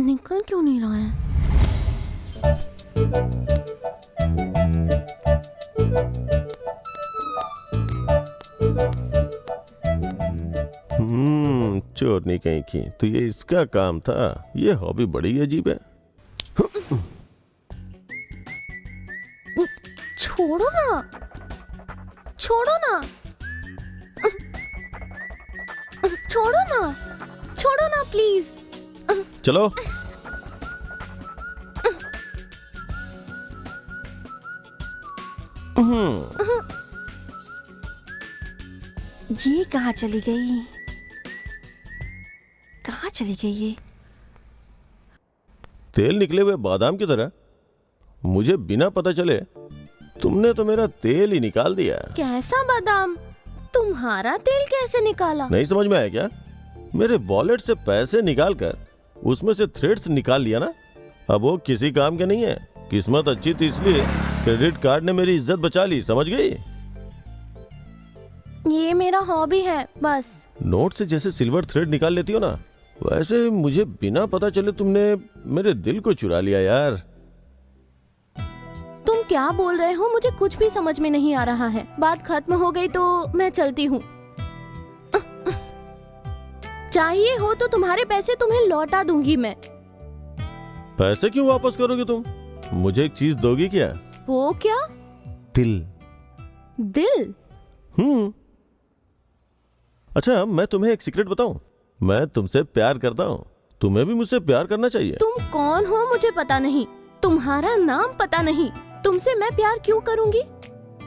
निकल क्यों नहीं रहा है? चोरनी कहीं की, तो ये इसका काम था। ये हॉबी बड़ी अजीब है। छोड़ो ना, छोड़ो ना, छोड़ो ना, छोड़ो ना प्लीज। चलो। ये कहाँ चली गई? कहाँ चली गई ये? तेल निकले हुए बादाम की तरह मुझे बिना पता चले तुमने तो मेरा तेल ही निकाल दिया। कैसा बादाम? तुम्हारा तेल कैसे निकाला? नहीं समझ में आया क्या? मेरे वॉलेट से पैसे निकाल कर उसमें से थ्रेड्स निकाल लिया ना। अब वो किसी काम के नहीं है। किस्मत अच्छी थी इसलिए क्रेडिट कार्ड ने मेरी इज्जत बचा ली, समझ गई? ये मेरा हॉबी है बस। नोट से जैसे सिल्वर थ्रेड निकाल लेती हो ना, वैसे मुझे बिना पता चले तुमने मेरे दिल को चुरा लिया यार। तुम क्या बोल रहे हो? मुझे कुछ भी समझ में नहीं आ रहा है। बात खत्म हो गई तो मैं चलती हूँ। चाहिए हो तो तुम्हारे पैसे तुम्हें लौटा दूंगी मैं। पैसे क्यों वापस करोगे तुम? मुझे एक चीज दोगी क्या? वो क्या? दिल। दिल? अच्छा, मैं तुम्हें एक सीक्रेट बताऊं? मैं तुमसे प्यार करता हूँ। तुम्हें भी मुझसे प्यार करना चाहिए। तुम कौन हो मुझे पता नहीं, तुम्हारा नाम पता नहीं, तुमसे मैं प्यार क्यों करूंगी?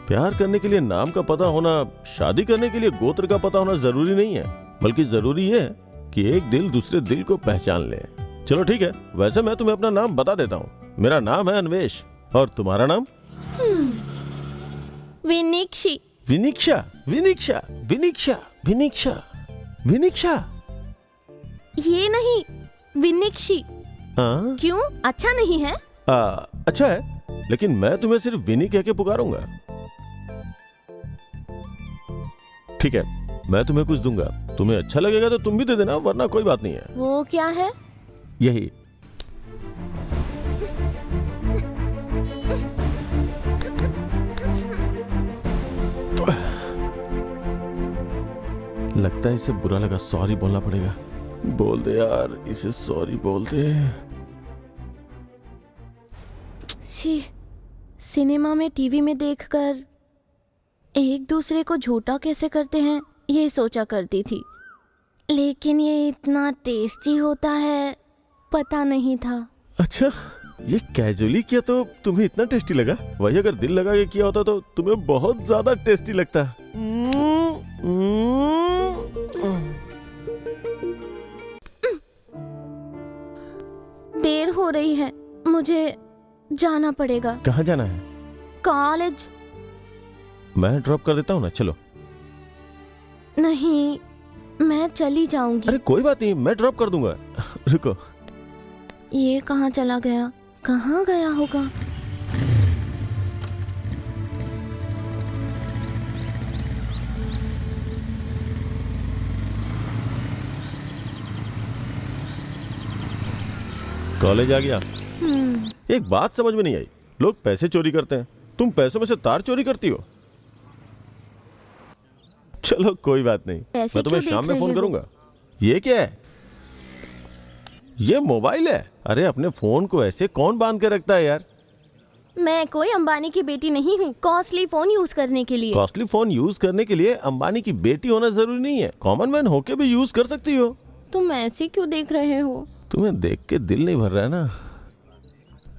प्यार करने के लिए नाम का पता होना, शादी करने के लिए गोत्र का पता होना जरूरी नहीं है, बल्कि जरूरी है कि एक दिल दूसरे दिल को पहचान ले। चलो ठीक है, वैसे मैं तुम्हें अपना नाम बता देता हूँ। मेरा नाम है अन्वेश। और तुम्हारा नाम? विनिक्षी। विनिक्षा, विनिक्षा, विनिक्षा, विनिक्षा, विनिक्षा। ये नहीं, विनिक्षी। हाँ? क्यों, अच्छा नहीं है? अच्छा है, लेकिन मैं तुम्हें सिर्फ विनी कह के पुकारूंगा। ठीक है, मैं तुम्हें कुछ दूंगा, तुम्हें अच्छा लगेगा तो तुम भी दे देना, वरना कोई बात नहीं है। वो क्या है? यही। लगता है इसे बुरा लगा, सॉरी बोलना पड़ेगा। बोल दे यार, इसे सॉरी बोल दे। छी, सिनेमा में, टीवी में देखकर एक दूसरे को झूठा कैसे करते हैं ये सोचा करती थी, लेकिन ये इतना टेस्टी होता है पता नहीं था। अच्छा, ये कैजुअली किया तो तुम्हें इतना टेस्टी लगा? वही अगर दिल लगा के किया होता तो तुम्हें बहुत ज्यादा टेस्टी लगता। देर हो रही है, मुझे जाना पड़ेगा। कहाँ जाना है? कॉलेज। मैं ड्रॉप कर देता हूँ ना, चलो। नहीं, मैं चली जाऊंगी। अरे कोई बात नहीं, मैं ड्रॉप कर दूंगा। रुको। ये कहाँ चला गया? कहाँ गया होगा? कॉलेज आ गया। एक बात समझ में नहीं आई, लोग पैसे चोरी करते हैं, तुम पैसों में से तार चोरी करती हो। चलो कोई बात नहीं, मैं तुम्हें शाम में फोन करूंगा। ये क्या है? ये मोबाइल है। अरे अपने फोन को ऐसे कौन बांध के रखता है यार? मैं कोई अंबानी की बेटी नहीं हूँ कॉस्टली फोन यूज करने के लिए। कॉस्टली फोन यूज करने के लिए अंबानी की बेटी होना जरूरी नहीं है, कॉमन मैन होके भी यूज कर सकती हो। तुम ऐसे क्यों देख रहे हो? तुम्हें देख के दिल नहीं भर रहा है ना?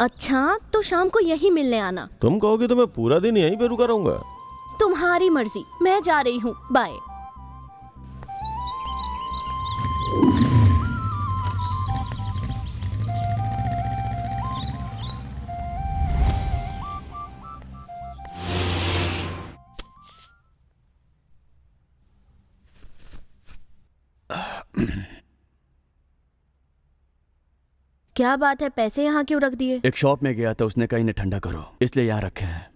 अच्छा, तो शाम को यही मिलने आना। तुम कहोगे तो मैं पूरा दिन यहीं पे रुका रहूंगा। तुम्हारी मर्जी, मैं जा रही हूँ, बाय। क्या बात है, पैसे यहाँ क्यों रख दिए? एक शॉप में गया था, उसने कहा इन्हें ठंडा करो, इसलिए यहाँ रखे हैं।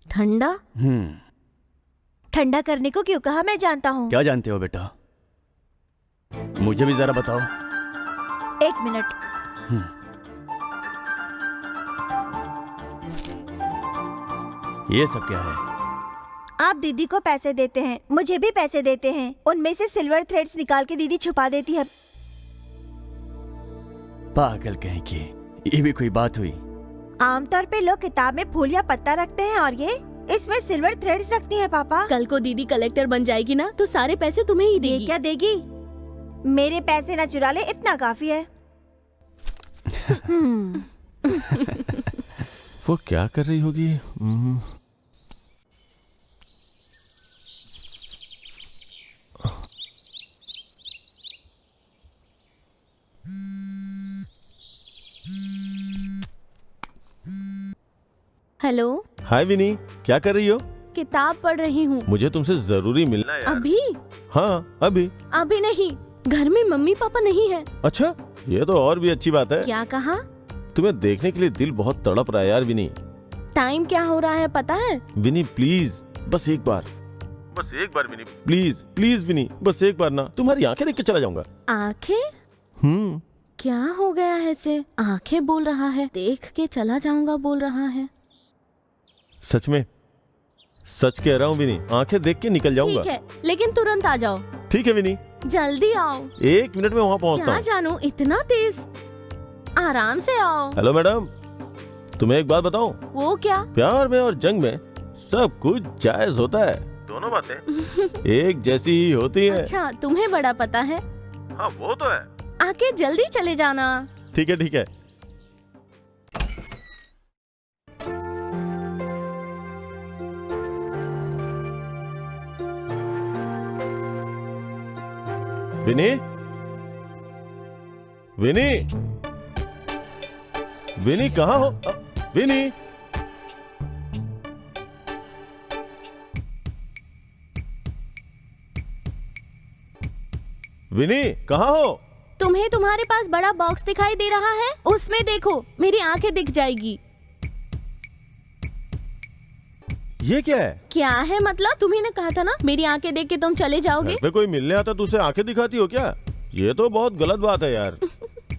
ठंडा? ठंडा करने को क्यों कहा, मैं जानता हूँ। क्या जानते हो बेटा? मुझे भी जरा बताओ। एक मिनट। ये सब क्या है? आप दीदी को पैसे देते हैं, मुझे भी पैसे देते हैं, उनमें से सिल्वर थ्रेड्स निकाल के दीदी छुपा देती है। पागल कहीं की, ये भी कोई बात हुई? आमतौर पे लोग किताब में फूल या पत्ता रखते हैं और ये इसमें सिल्वर थ्रेड्स रखती है पापा। कल को दीदी कलेक्टर बन जाएगी ना, तो सारे पैसे तुम्हें ही देगी। ये क्या देगी? मेरे पैसे ना चुरा ले, इतना काफी है। वो क्या कर रही होगी? हेलो। हाय विनी, क्या कर रही हो? किताब पढ़ रही हूँ। मुझे तुमसे जरूरी मिलना है यार। अभी? हाँ अभी। अभी नहीं, घर में मम्मी पापा नहीं है। अच्छा, ये तो और भी अच्छी बात है। क्या कहा? तुम्हें देखने के लिए दिल बहुत तड़प रहा है यार विनी। टाइम क्या हो रहा है पता है? विनी प्लीज, बस एक बार, बस एक बार विनी, प्लीज प्लीज विनी, बस एक बार ना, तुम्हारी आंखें देख के चला जाऊंगा। आंखें? क्या हो गया है इसे? आंखें बोल रहा है, देख के चला जाऊंगा बोल रहा है। सच में सच कह रहा हूँ विनी, आंखें देख के निकल जाऊंगा। ठीक है, लेकिन तुरंत आ जाओ। ठीक है विनी, जल्दी आओ। 1 मिनट में वहाँ पहुँचता क्या हूँ। जानू इतना तेज? आराम से आओ। हेलो मैडम, तुम्हें एक बात बताऊं, वो क्या? प्यार में और जंग में सब कुछ जायज होता है। दोनों बातें एक जैसी ही होती है। अच्छा, तुम्हें बड़ा पता है। हाँ वो तो है। आके जल्दी चले जाना। ठीक है ठीक है। विनी, विनी, विनी कहाँ हो? विनी, विनी कहाँ हो? तुम्हें तुम्हारे पास बड़ा बॉक्स दिखाई दे रहा है, उसमें देखो, मेरी आंखें दिख जाएगी। ये क्या है? क्या है मतलब? तुम्ही ने कहा था ना मेरी आंखें देख के तुम चले जाओगे। घर पे कोई मिलने आता तो उसे आंखें दिखाती हो क्या? ये तो बहुत गलत बात है यार।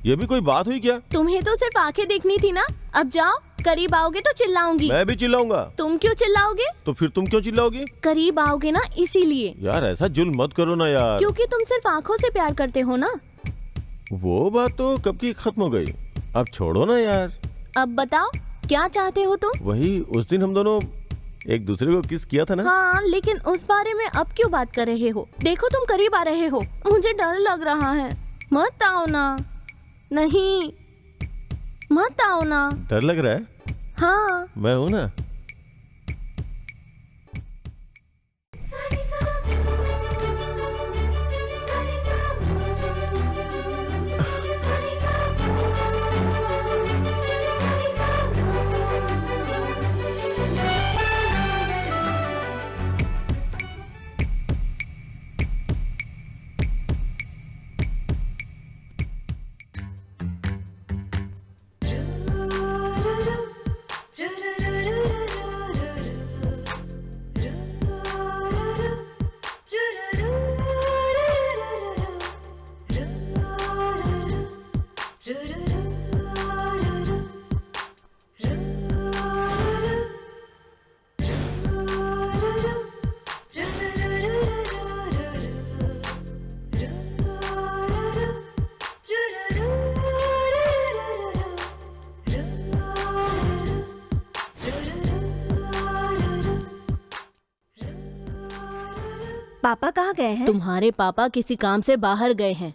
ये भी कोई बात हुई क्या? तुम्हें तो सिर्फ आंखें देखनी थी ना। अब जाओ, करीब आओगे तो चिल्लाऊंगी। मैं भी चिल्लाऊंगा। तुम क्यों चिल्लाओगे? तो फिर तुम क्यों चिल्लाओगी? करीब आओगे ना इसीलिए। यार ऐसा जुल्म मत करो ना यार। क्योंकि तुम सिर्फ आंखों से प्यार करते हो ना। वो बात तो कब की खत्म हो गई, अब छोड़ो ना यार। अब बताओ क्या चाहते हो तुम? वही उस दिन हम दोनों एक दूसरे को किस किया था ना। हाँ, लेकिन उस बारे में अब क्यों बात कर रहे हो? देखो तुम करीब आ रहे हो, मुझे डर लग रहा है। मत आओ ना। नहीं, मत आओ ना। डर लग रहा है? हाँ। मैं हूँ ना। पापा कहाँ गए हैं? तुम्हारे पापा किसी काम से बाहर गए हैं।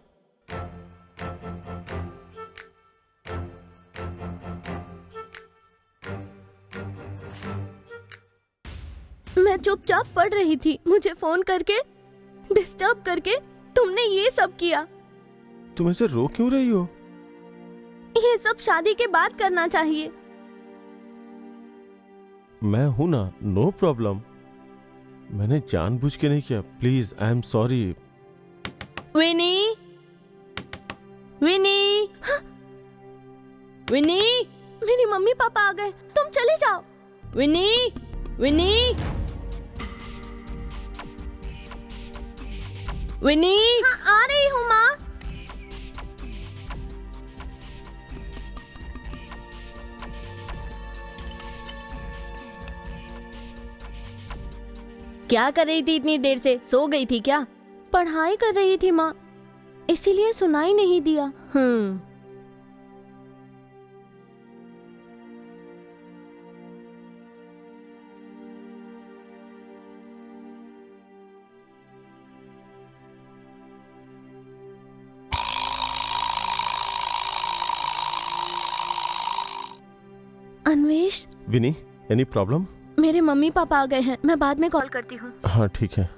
मैं चुपचाप पढ़ रही थी, मुझे फोन करके डिस्टर्ब करके तुमने ये सब किया। तुम ऐसे रो क्यों रही हो? ये सब शादी के बाद करना चाहिए। मैं हूं ना, नो प्रॉब्लम। मैंने जानबूझ के नहीं किया, प्लीज आई एम सॉरी। विनी, विनी, विनी, मेरी मम्मी पापा आ गए, तुम चले जाओ। विनी, विनी, विनी। हाँ, आ रही हूँ माँ। क्या कर रही थी इतनी देर से? सो गई थी क्या? पढ़ाई कर रही थी माँ, इसीलिए सुनाई नहीं दिया। अन्वेष, विनी, एनी प्रॉब्लम? मेरे मम्मी पापा आ गए हैं, मैं बाद में कॉल करती हूँ। हाँ ठीक है।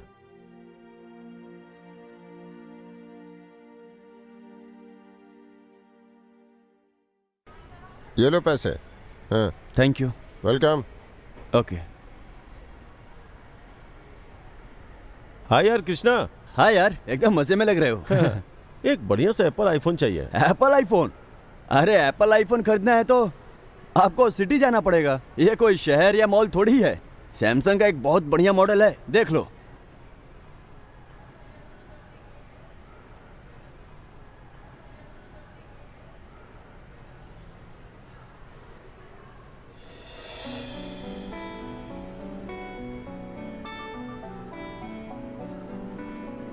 ये लो पैसे। हाँ, थैंक यू। वेलकम। ओके। हाँ यार कृष्णा। हाँ यार, एकदम मजे में लग रहे हो। एक बढ़िया सा एप्पल आईफोन चाहिए। Apple iPhone? अरे एप्पल आईफोन खरीदना है तो आपको सिटी जाना पड़ेगा। ये कोई शहर या मॉल थोड़ी है। सैमसंग का एक बहुत बढ़िया मॉडल है, देख लो।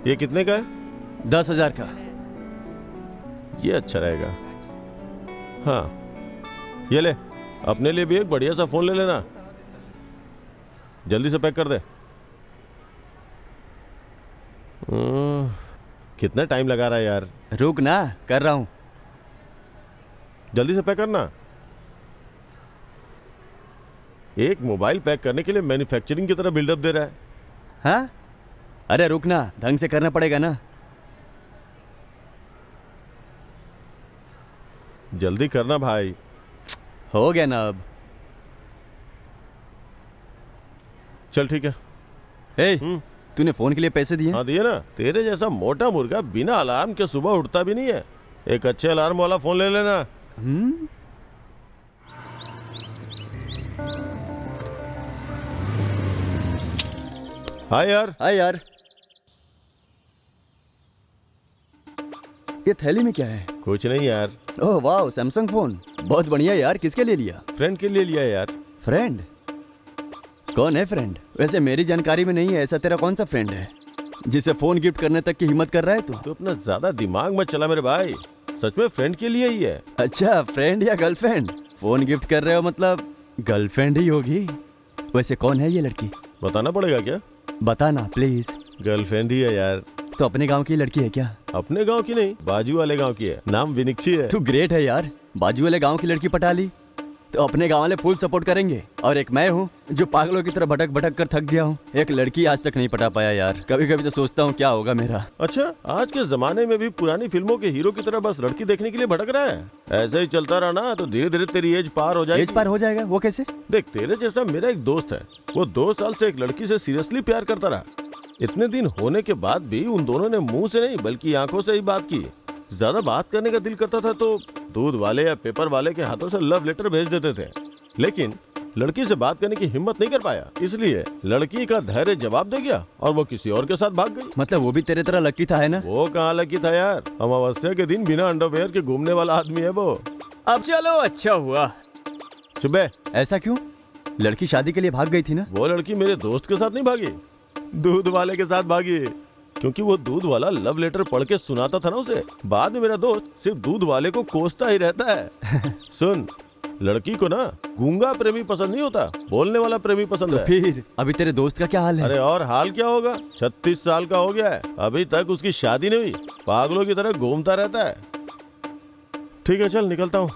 ये कितने का है? 10,000 का। ये अच्छा रहेगा। हाँ, ये ले, अपने लिए भी एक बढ़िया सा फोन ले लेना। जल्दी से पैक कर दे। कितना टाइम लगा रहा है यार। रुक ना, कर रहा हूँ। जल्दी से पैक करना। एक मोबाइल पैक करने के लिए मैन्युफैक्चरिंग की तरह बिल्डअप दे रहा है। हाँ, अरे रुक ना, ढंग से करना पड़ेगा ना। जल्दी करना भाई। हो गया ना अब। चल ठीक है। ए, तूने फोन के लिए पैसे दिए? हाँ दिए ना। तेरे जैसा मोटा मुर्गा बिना अलार्म के सुबह उठता भी नहीं है। एक अच्छे अलार्म वाला फोन ले लेना। हाय यार। हाय यार। ये थैली में क्या है? कुछ नहीं यार, ओह वाह, सैमसंग फोन बहुत बढ़िया यार। किसके लिए लिया? फ्रेंड के लिए लिया यार। फ्रेंड? कौन है फ्रेंड? वैसे मेरी जानकारी में नहीं है। ऐसा तेरा कौन सा फ्रेंड है जिसे फोन गिफ्ट करने तक की हिम्मत कर रहा है तू? तो अपना ज्यादा दिमाग मत चला मेरे भाई। सच में फ्रेंड के लिए ही है। अच्छा, फ्रेंड या गर्लफ्रेंड? फोन गिफ्ट कर रहे हो मतलब गर्लफ्रेंड ही होगी। वैसे कौन है ये लड़की? बताना पड़ेगा क्या? बताना प्लीज। गर्लफ्रेंड ही है यार। तो अपने गांव की लड़की है क्या? अपने गांव की नहीं, बाजू वाले गांव की है। नाम विनिक्षी है। तू ग्रेट है यार, बाजू वाले गांव की लड़की पटा ली। तो अपने गांव वाले फुल सपोर्ट करेंगे। और एक मैं हूँ जो पागलों की तरह भटक भटक कर थक गया हूँ। एक लड़की आज तक नहीं पटा पाया यार। कभी कभी तो सोचता हूँ क्या होगा मेरा। अच्छा, आज के जमाने में भी पुरानी फिल्मों के हीरो की तरह बस लड़की देखने के लिए भटक रहा है? ऐसे ही चलता रहा ना तो धीरे धीरे तेरी एज पार हो जाएगी। एज पार हो जाएगा? वो कैसे? देख, तेरे जैसा मेरा एक दोस्त है। वो 2 साल से एक लड़की से सीरियसली प्यार करता रहा। इतने दिन होने के बाद भी उन दोनों ने मुंह से नहीं बल्कि आंखों से ही बात की। ज्यादा बात करने का दिल करता था तो दूध वाले या पेपर वाले के हाथों से लव लेटर भेज देते थे, लेकिन लड़की से बात करने की हिम्मत नहीं कर पाया। इसलिए लड़की का धैर्य जवाब दे गया और वो किसी और के साथ भाग गई। मतलब वो भी तेरे तरह लकी था, है ना? वो कहाँ लकी था यार। अमावस्या के दिन बिना अंडरवेयर के घूमने वाला आदमी है वो। अब चलो, अच्छा हुआ। चुप। ऐसा क्यों? लड़की शादी के लिए भाग गई थी ना? वो लड़की मेरे दोस्त के साथ नहीं भागी, दूध वाले के साथ भागी। क्योंकि वो दूध वाला लव लेटर पढ़ के सुनाता था ना उसे। बाद में मेरा दोस्त सिर्फ दूध वाले को कोसता ही रहता है। सुन, लड़की को ना गूंगा प्रेमी पसंद नहीं होता, बोलने वाला प्रेमी पसंद है। फिर अभी तेरे दोस्त का क्या हाल है? अरे और हाल क्या होगा, 36 साल का हो गया है, अभी तक उसकी शादी नहीं हुई, पागलों की तरह घूमता रहता है। ठीक है, चल निकलता हूँ।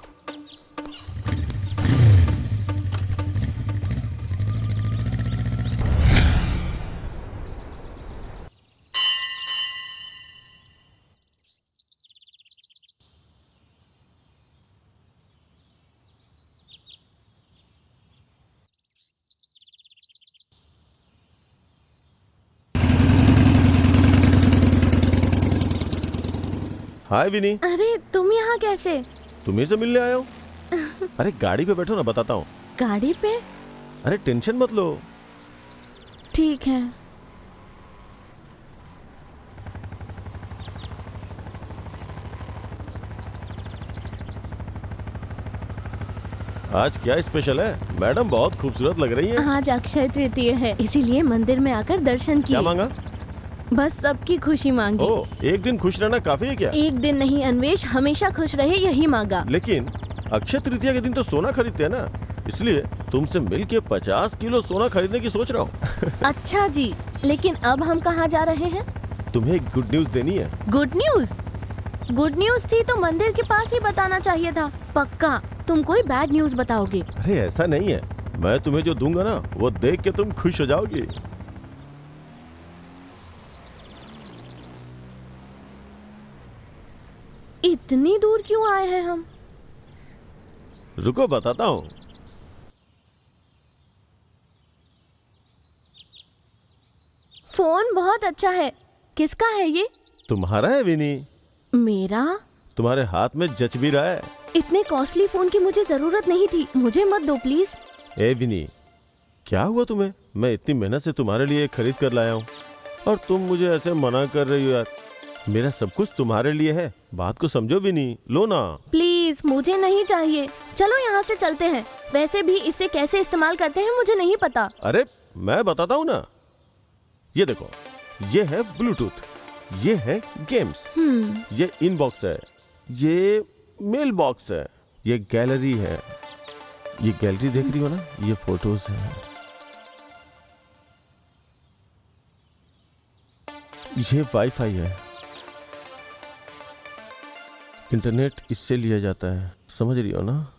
हाय विनी। अरे तुम यहाँ कैसे? तुम्हीं से मिलने आया हूँ। अरे गाड़ी पे बैठो ना, बताता हूँ। गाड़ी पे? अरे टेंशन मत लो। ठीक है। आज क्या स्पेशल है? मैडम बहुत खूबसूरत लग रही हैं। आज अक्षय तृतीय है, इसीलिए मंदिर में आकर दर्शन किए। क्या मांगा? बस सबकी खुशी मांगी। ओह, एक दिन खुश रहना काफी है क्या? एक दिन नहीं अन्वेष, हमेशा खुश रहे यही मांगा। लेकिन अक्षय तृतीया के दिन तो सोना खरीदते हैं ना, इसलिए तुमसे मिलके 50 किलो सोना खरीदने की सोच रहा हूँ। अच्छा जी, लेकिन अब हम कहाँ जा रहे हैं? तुम्हें एक गुड न्यूज देनी है। Good news? गुड न्यूज थी तो मंदिर के पास ही बताना चाहिए था। पक्का तुम कोई बैड न्यूज बताओगे? अरे ऐसा नहीं है, मैं तुम्हें जो दूंगा ना वो देख के तुम खुश हो जाओगी। इतनी दूर क्यों आए हैं हम? रुको बताता हूँ। फोन बहुत अच्छा है। किसका है ये? तुम्हारा है विनी। मेरा? तुम्हारे हाथ में जच भी रहा है। इतने कॉस्टली फोन की मुझे जरूरत नहीं थी, मुझे मत दो प्लीज। ए विनी, क्या हुआ तुम्हें? मैं इतनी मेहनत से तुम्हारे लिए खरीद कर लाया हूँ और तुम मुझे ऐसे मना कर रही हो यार। मेरा सब कुछ तुम्हारे लिए है, बात को समझो विनी। लो ना प्लीज, मुझे नहीं चाहिए। चलो यहाँ से चलते हैं। वैसे भी इसे कैसे इस्तेमाल करते हैं मुझे नहीं पता। अरे मैं बताता हूँ ना। ये देखो, ये है ब्लूटूथ। ये है गेम्स, ये इनबॉक्स है, ये मेल बॉक्स है, ये गैलरी है। ये गैलरी देख रही हो ना, ये फोटोज हैं। ये वाईफाई है, इंटरनेट इससे लिया जाता है, समझ रही हो ना?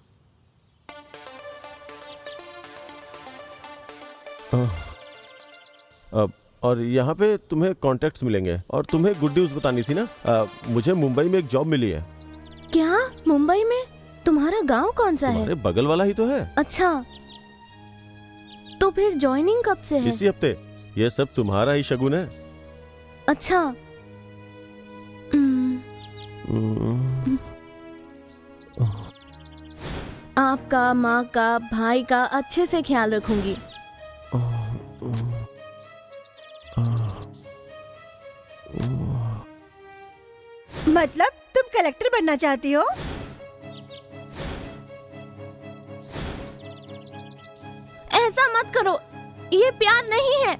अब और यहाँ पे तुम्हें कॉन्टेक्ट्स मिलेंगे और तुम्हें गुड न्यूज बतानी थी ना। मुझे मुंबई में एक जॉब मिली है। क्या? मुंबई में? तुम्हारा गांव कौन सा है? तुम्हारे बगल वाला ही तो है। अच्छा, तो फिर ज्वाइनिंग कब से है? इसी हफ्ते। ये सब तुम्हारा ही शगुन है। अच्छा। आपका, माँ का, भाई का अच्छे से ख्याल रखूंगी। मतलब तुम कलेक्टर बनना चाहती हो? ऐसा मत करो, ये प्यार नहीं है।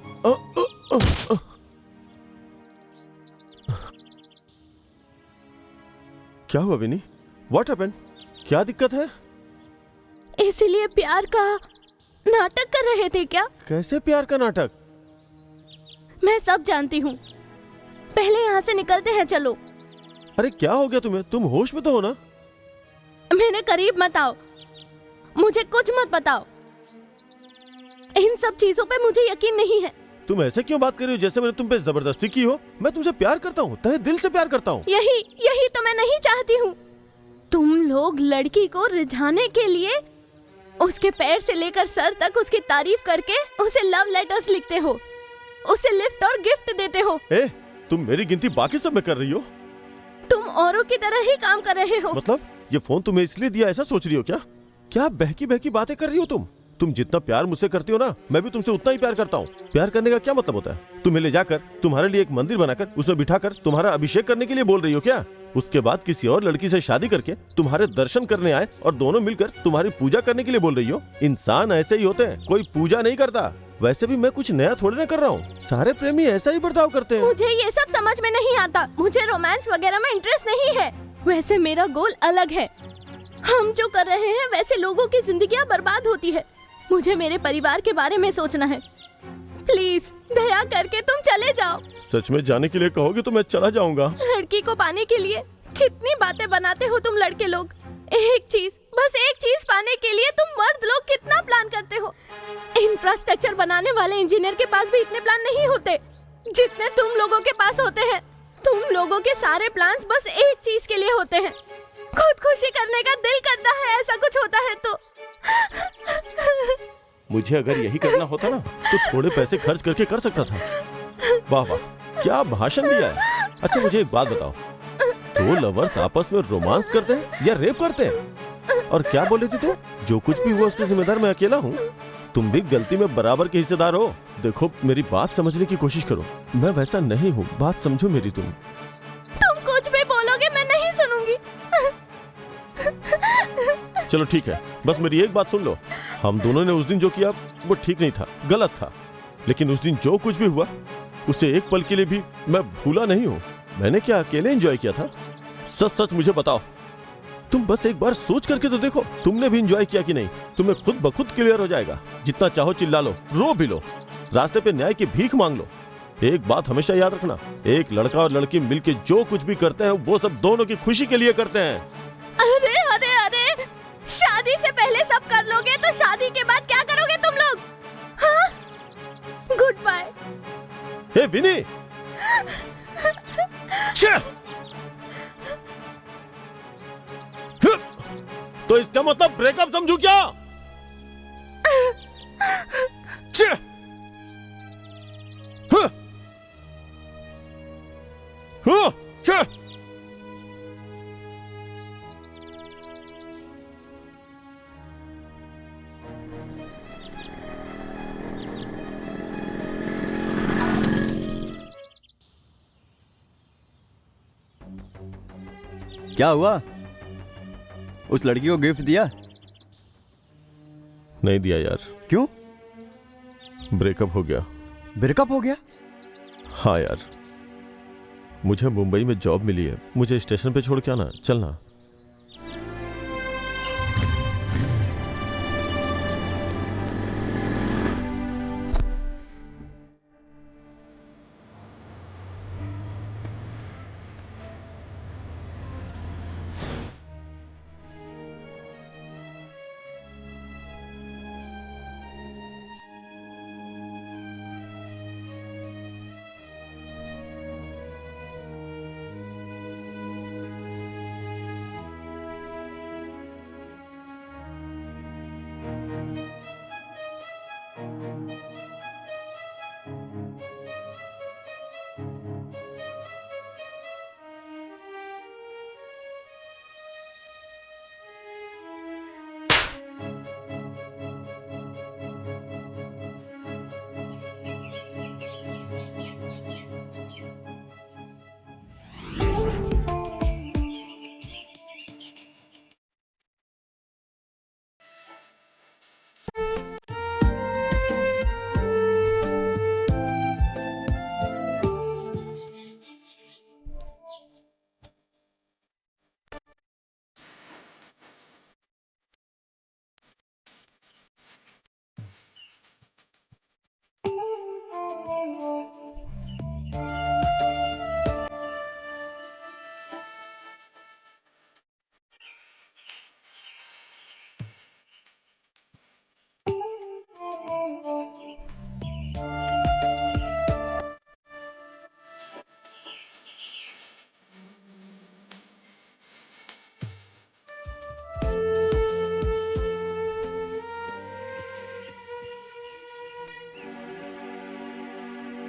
क्या हुआ विनी? What happened? क्या दिक्कत है? इसीलिए प्यार का नाटक कर रहे थे क्या? कैसे प्यार का नाटक? मैं सब जानती हूँ। पहले यहाँ से निकलते हैं, चलो। अरे क्या हो गया तुम्हें? तुम होश में तो हो ना? मेरे करीब मत आओ, मुझे कुछ मत बताओ। इन सब चीजों पे मुझे यकीन नहीं है। तुम ऐसे क्यों बात कर रही हो जैसे मैंने तुम पे जबरदस्ती की हो? मैं तुमसे प्यार करता हूँ, तहे दिल से प्यार करता हूँ। यही तो मैं नहीं चाहती हूँ। तुम लोग लड़की को रिझाने के लिए उसके पैर से लेकर सर तक उसकी तारीफ करके उसे लव लेटर्स लिखते हो, उसे लिफ्ट और गिफ्ट देते हो। तुम मेरी गिनती बाकी सब में कर रही हो। तुम औरों की तरह ही काम कर रहे हो। मतलब ये फोन तुम्हें इसलिए दिया, ऐसा सोच रही हो क्या? क्या बहकी बहकी बातें कर रही हो तुम जितना प्यार मुझसे करती हो ना, मैं भी तुमसे उतना ही प्यार करता हूँ। प्यार करने का क्या मतलब होता है? तुम्हें ले जाकर तुम्हारे लिए एक मंदिर बनाकर उसमें बिठाकर तुम्हारा अभिषेक करने के लिए बोल रही हो क्या? उसके बाद किसी और लड़की से शादी करके तुम्हारे दर्शन करने आए और दोनों मिलकर तुम्हारी पूजा करने के लिए बोल रही हो? इंसान ऐसे ही होते हैं, कोई पूजा नहीं करता। वैसे भी मैं कुछ नया थोड़ी ना कर रहा हूँ, सारे प्रेमी ऐसा ही बर्ताव करते हैं। मुझे ये सब समझ में नहीं आता। मुझे रोमांस वगैरह में इंटरेस्ट नहीं है। वैसे मेरा गोल अलग है। हम जो कर रहे हैं वैसे लोगों की जिंदगियां बर्बाद होती है। मुझे मेरे परिवार के बारे में सोचना है। प्लीज दया करके तुम चले जाओ। सच में जाने के लिए कहोगे तो मैं चला जाऊंगा। लड़की को पाने के लिए कितनी बातें बनाते हो तुम लड़के लोग। एक चीज, बस एक चीज पाने के लिए तुम मर्द लोग कितना प्लान करते हो। इंफ्रास्ट्रक्चर बनाने वाले इंजीनियर के पास भी इतने प्लान नहीं होते जितने तुम लोगों के पास होते हैं। तुम लोगों के सारे प्लान्स बस एक चीज के लिए होते हैं, खुदकुशी करने का दिल करता है। ऐसा कुछ होता है तो मुझे अगर यही करना होता ना तो थोड़े पैसे खर्च करके कर सकता था। वाह वाह, क्या भाषण दिया है। अच्छा मुझे एक बात बताओ, दो लवर्स आपस में रोमांस करते हैं या रेप करते हैं? और क्या बोले थे तुम? जो कुछ भी हुआ उसके जिम्मेदार मैं अकेला हूँ। तुम भी गलती में बराबर के हिस्सेदार हो। देखो मेरी बात समझने की कोशिश करो, मैं वैसा नहीं हूँ, बात समझो मेरी। तुम कुछ भी बोलोगे मैं नहीं सुनूंगी। चलो ठीक है, बस मेरी एक बात सुन लो। हम दोनों ने उस दिन जो किया वो ठीक नहीं था, गलत था। लेकिन उस दिन जो कुछ भी हुआ उसे एक पल के लिए भी मैं भूला नहीं हूँ। मैंने क्या अकेले एंजॉय किया था? सच सच मुझे बताओ। तुम बस एक बार सोच करके तो देखो, तुमने भी एंजॉय किया कि नहीं? तुम्हें खुद ब खुद क्लियर हो जाएगा। जितना चाहो चिल्ला लो, रो भी लो, रास्ते पे न्याय की भीख मांग लो। एक बात हमेशा याद रखना, एक लड़का और लड़की मिलके जो कुछ भी करते हैं वो सब दोनों की खुशी के लिए करते हैं। अरे अरे अरे, शादी से पहले सब कर लोगे तो शादी के बाद क्या करोगे तुम लोग? हाँ? Good bye. हे विनी, तो इसका मतलब ब्रेकअप समझू क्या? क्या हुआ? उस लड़की को गिफ्ट दिया? नहीं दिया यार। क्यों? ब्रेकअप हो गया। ब्रेकअप हो गया? हाँ यार, मुझे मुंबई में जॉब मिली है, मुझे स्टेशन पे छोड़ के आना, चलना।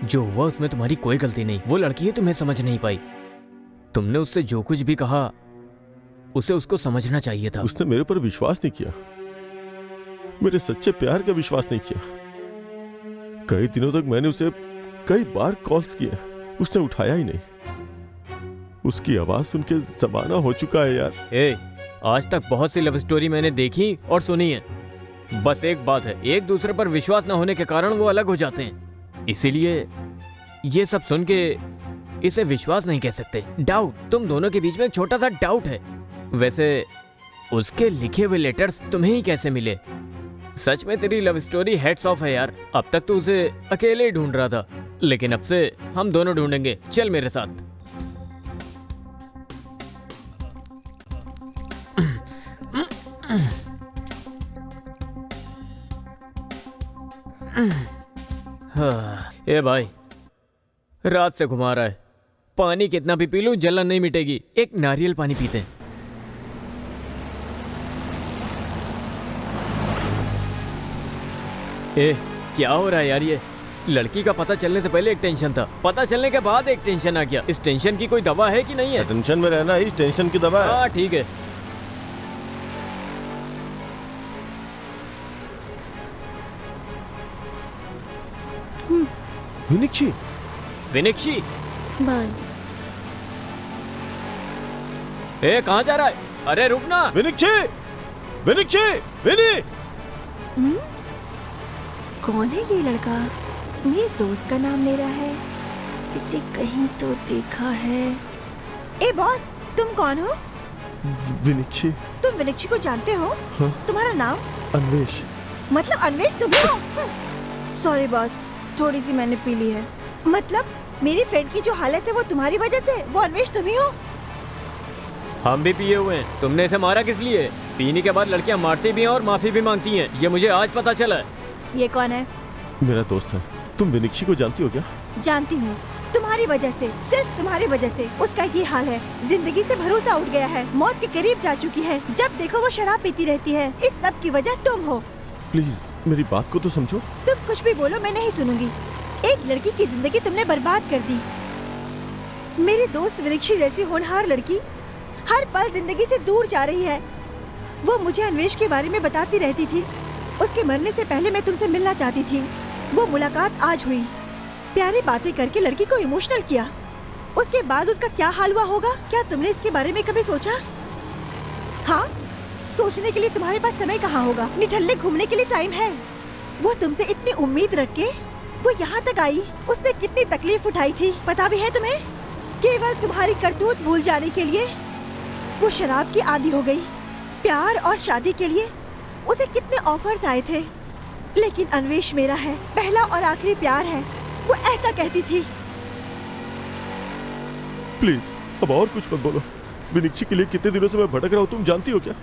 जो हुआ उसमें तुम्हारी कोई गलती नहीं। वो लड़की है, तुम्हें समझ नहीं पाई। तुमने उससे जो कुछ भी कहा उसे उसको समझना चाहिए था। उसने मेरे पर विश्वास नहीं किया, मेरे सच्चे प्यार का विश्वास नहीं किया। कई दिनों तक मैंने उसे कई बार कॉल्स किए, उसने उठाया ही नहीं। उसकी आवाज सुन के ज़माना हो चुका है यार। आज तक बहुत सी लव स्टोरी मैंने देखी और सुनी है। बस एक बात है, एक दूसरे पर विश्वास न होने के कारण वो अलग हो जाते हैं। इसीलिए ये सब सुन के इसे विश्वास नहीं कह सकते, डाउट। तुम दोनों के बीच में एक छोटा सा डाउट है। वैसे उसके लिखे हुए लेटर्स तुम्हें ही कैसे मिले? सच में तेरी लव स्टोरी हेड्स ऑफ है यार। अब तक तो उसे अकेले ही ढूंढ रहा था, लेकिन अब से हम दोनों ढूंढेंगे। चल मेरे साथ। ए भाई, रात से घुमा रहा है, पानी कितना भी पी लूं जलन नहीं मिटेगी। एक नारियल पानी पीते हैं। क्या हो रहा है यार? ये लड़की का पता चलने से पहले एक टेंशन था, पता चलने के बाद एक टेंशन आ गया। इस टेंशन की कोई दवा है कि नहीं है? टेंशन में रहना इस टेंशन की दवा है। हाँ ठीक है। विनिक्षी, विनिक्षी, बाय। कहाँ जा रहा है? अरे रुक ना। विनिक्षी, विनिक्षी, विनी। कौन है ये लड़का? मेरे दोस्त का नाम ले रहा है, इसे कहीं तो देखा है। ए बॉस, तुम कौन हो? विनिक्षी। तुम विनिक्षी को जानते हो? हाँ? तुम्हारा नाम? अन्वेष। मतलब अन्वेष तुम हो? सॉरी बॉस, थोड़ी सी मैंने पी ली है। मतलब मेरी फ्रेंड की जो हालत है वो तुम्हारी वजह से? वो अन्वेष तुम ही हो? हम भी पिए हुए हैं। तुमने इसे मारा किस लिए? पीने के बाद लड़कियां मारती भी हैं और माफी भी मांगती हैं, ये मुझे आज पता चला। ये कौन है? मेरा दोस्त है। तुम विनिक्षी को जानती हो क्या? जानती हूँ, तुम्हारी वजह से, सिर्फ तुम्हारी वजह से उसका ये हाल है। जिंदगी से भरोसा उठ गया है, मौत के करीब जा चुकी है। जब देखो वो शराब पीती रहती है। इस सब की वजह तुम हो। प्लीज मेरी बात को तो समझो। तुम कुछ भी बोलो, मैं नहीं सुनूंगी। एक लड़की की जिंदगी तुमने बर्बाद कर दी। मेरे दोस्त विनिक्षी जैसी होनहार लड़की हर पल जिंदगी से दूर जा रही है। वो मुझे अन्वेष के बारे में बताती रहती थी। उसके मरने से पहले मैं तुमसे मिलना चाहती थी। वो मुलाकात आज हुई। प्यारी बातें करके लड़की को इमोशनल किया। उसके बाद उसका क्या हाल हुआ होगा? क्या तुमने इसके बारे में कभी सोचा? हाँ, सोचने के लिए तुम्हारे पास समय कहाँ होगा? निठल्ले घूमने के लिए टाइम है। वो तुमसे इतनी उम्मीद रख के वो यहाँ तक आई। उसने कितनी तकलीफ उठाई थी, पता भी है तुम्हें? केवल तुम्हारी करतूत भूल जाने के लिए वो शराब की आदी हो गई। प्यार और शादी के लिए उसे कितने ऑफर्स आए थे, लेकिन अन्वेष मेरा है, पहला और आखिरी प्यार है, वो ऐसा कहती थी। प्लीज अब और कुछ मत बोलो। विनिक्षी के लिए कितने दिनों से मैं भटक रहा हूँ, तुम जानती हो क्या?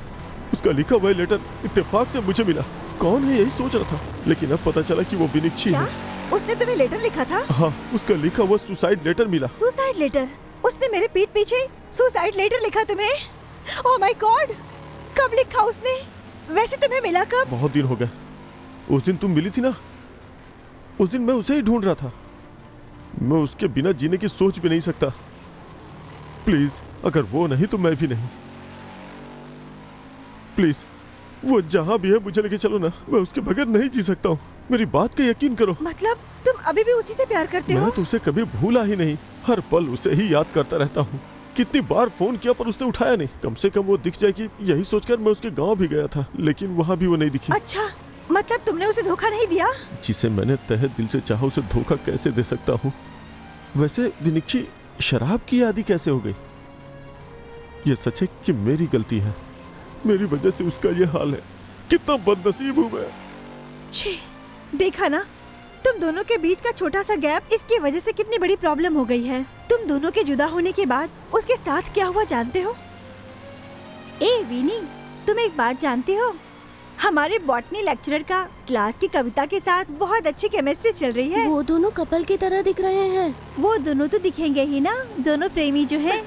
उसका लिखा हुआ लेटर इत्तेफाक से मुझे मिला। कौन है यही सोच रहा था, लेकिन अब पता चला कि वो विनिक्षी है। उसने तुम्हें लेटर लिखा था? हाँ, उसका लिखा हुआ सुसाइड लेटर मिला। Suicide letter? उसने मेरे पीठ पीछे सुसाइड लेटर लिखा तुम्हें? ओह माय गॉड, कब लिखा उसने? वैसे तुम्हें मिला कब? बहुत दिन हो गए। उस दिन तुम मिली थी ना, उस दिन मैं उसे ही ढूंढ रहा था। मैं उसके बिना जीने की सोच भी नहीं सकता। प्लीज, अगर वो नहीं तो मैं भी नहीं। प्लीज, वो जहां भी है मुझे लेके चलो ना, मैं उसके बगैर नहीं जी सकता हूँ। मेरी बात का यकीन करो। मतलब तुम अभी भी उसी से प्यार करते हो? मैं तो उसे कभी भूला ही नहीं, हर पल उसे ही याद करता रहता हूँ। कितनी बार फोन किया पर उसने उठाया नहीं। कम से कम वो दिख जाएगी यही सोचकर मैं उसके गांव भी गया था, लेकिन वहाँ भी वो नहीं दिखी। अच्छा, मतलब तुमने उसे धोखा नहीं दिया? जिसे मैंने तहे दिल से चाहा उसे धोखा कैसे दे सकता हूँ? वैसे विनिक्षी शराब की आदी कैसे हो गई? ये सच है कि मेरी गलती है, मेरी वजह से उसका ये हाल है। कितना बदनसीब हूँ मैं। छी, देखा ना, तुम दोनों के बीच का छोटा सा गैप, इसकी वजह से कितनी बड़ी प्रॉब्लम हो गई है। तुम दोनों के जुदा होने के बाद उसके साथ क्या हुआ जानते हो? ए विनी, तुम एक बात जानते हो? हमारे बॉटनी लेक्चरर का क्लास की कविता के साथ बहुत अच्छी केमिस्ट्री चल रही है। वो दोनों कपल की तरह दिख रहे हैं। वो दोनों तो दिखेंगे ही ना, दोनों प्रेमी जो हैं।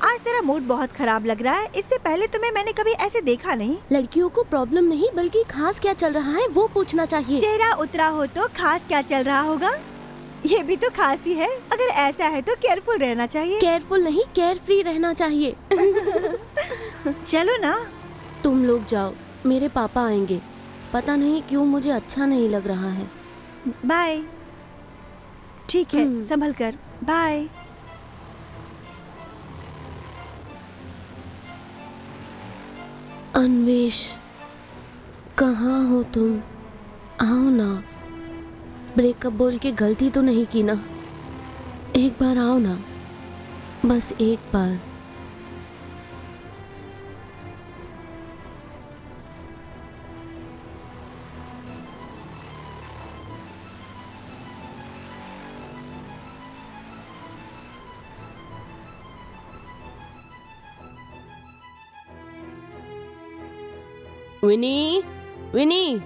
आज तेरा मूड बहुत खराब लग रहा है। इससे पहले तुम्हें मैंने कभी ऐसे देखा नहीं। लड़कियों को प्रॉब्लम नहीं बल्कि खास क्या चल रहा है वो पूछना चाहिए। चेहरा उतरा हो तो खास क्या चल रहा होगा? ये भी तो खास ही है। अगर ऐसा है तो केयरफुल रहना चाहिए। केयरफुल नहीं, केयर फ्री रहना चाहिए। चलो ना। तुम लोग जाओ, मेरे पापा आएंगे। पता नहीं क्यों मुझे अच्छा नहीं लग रहा है। बाय। ठीक है, संभल कर। बाय। अन्वेष, कहाँ हो तुम? आओ ना। ब्रेकअप बोल के गलती तो नहीं की ना? एक बार आओ ना, बस एक बार। विनी, विनी,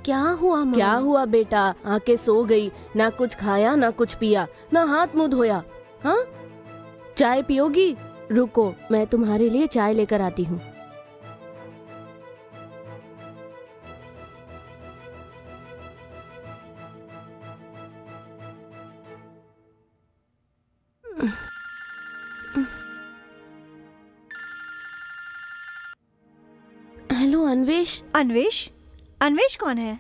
क्या हुआ माँ? क्या हुआ बेटा? आके सो गई, ना कुछ खाया ना कुछ पिया, ना हाथ मुंह धोया। हाँ, चाय पियोगी? रुको, मैं तुम्हारे लिए चाय लेकर आती हूँ। हेलो अन्वेष। अन्वेष? अन्वेष कौन है?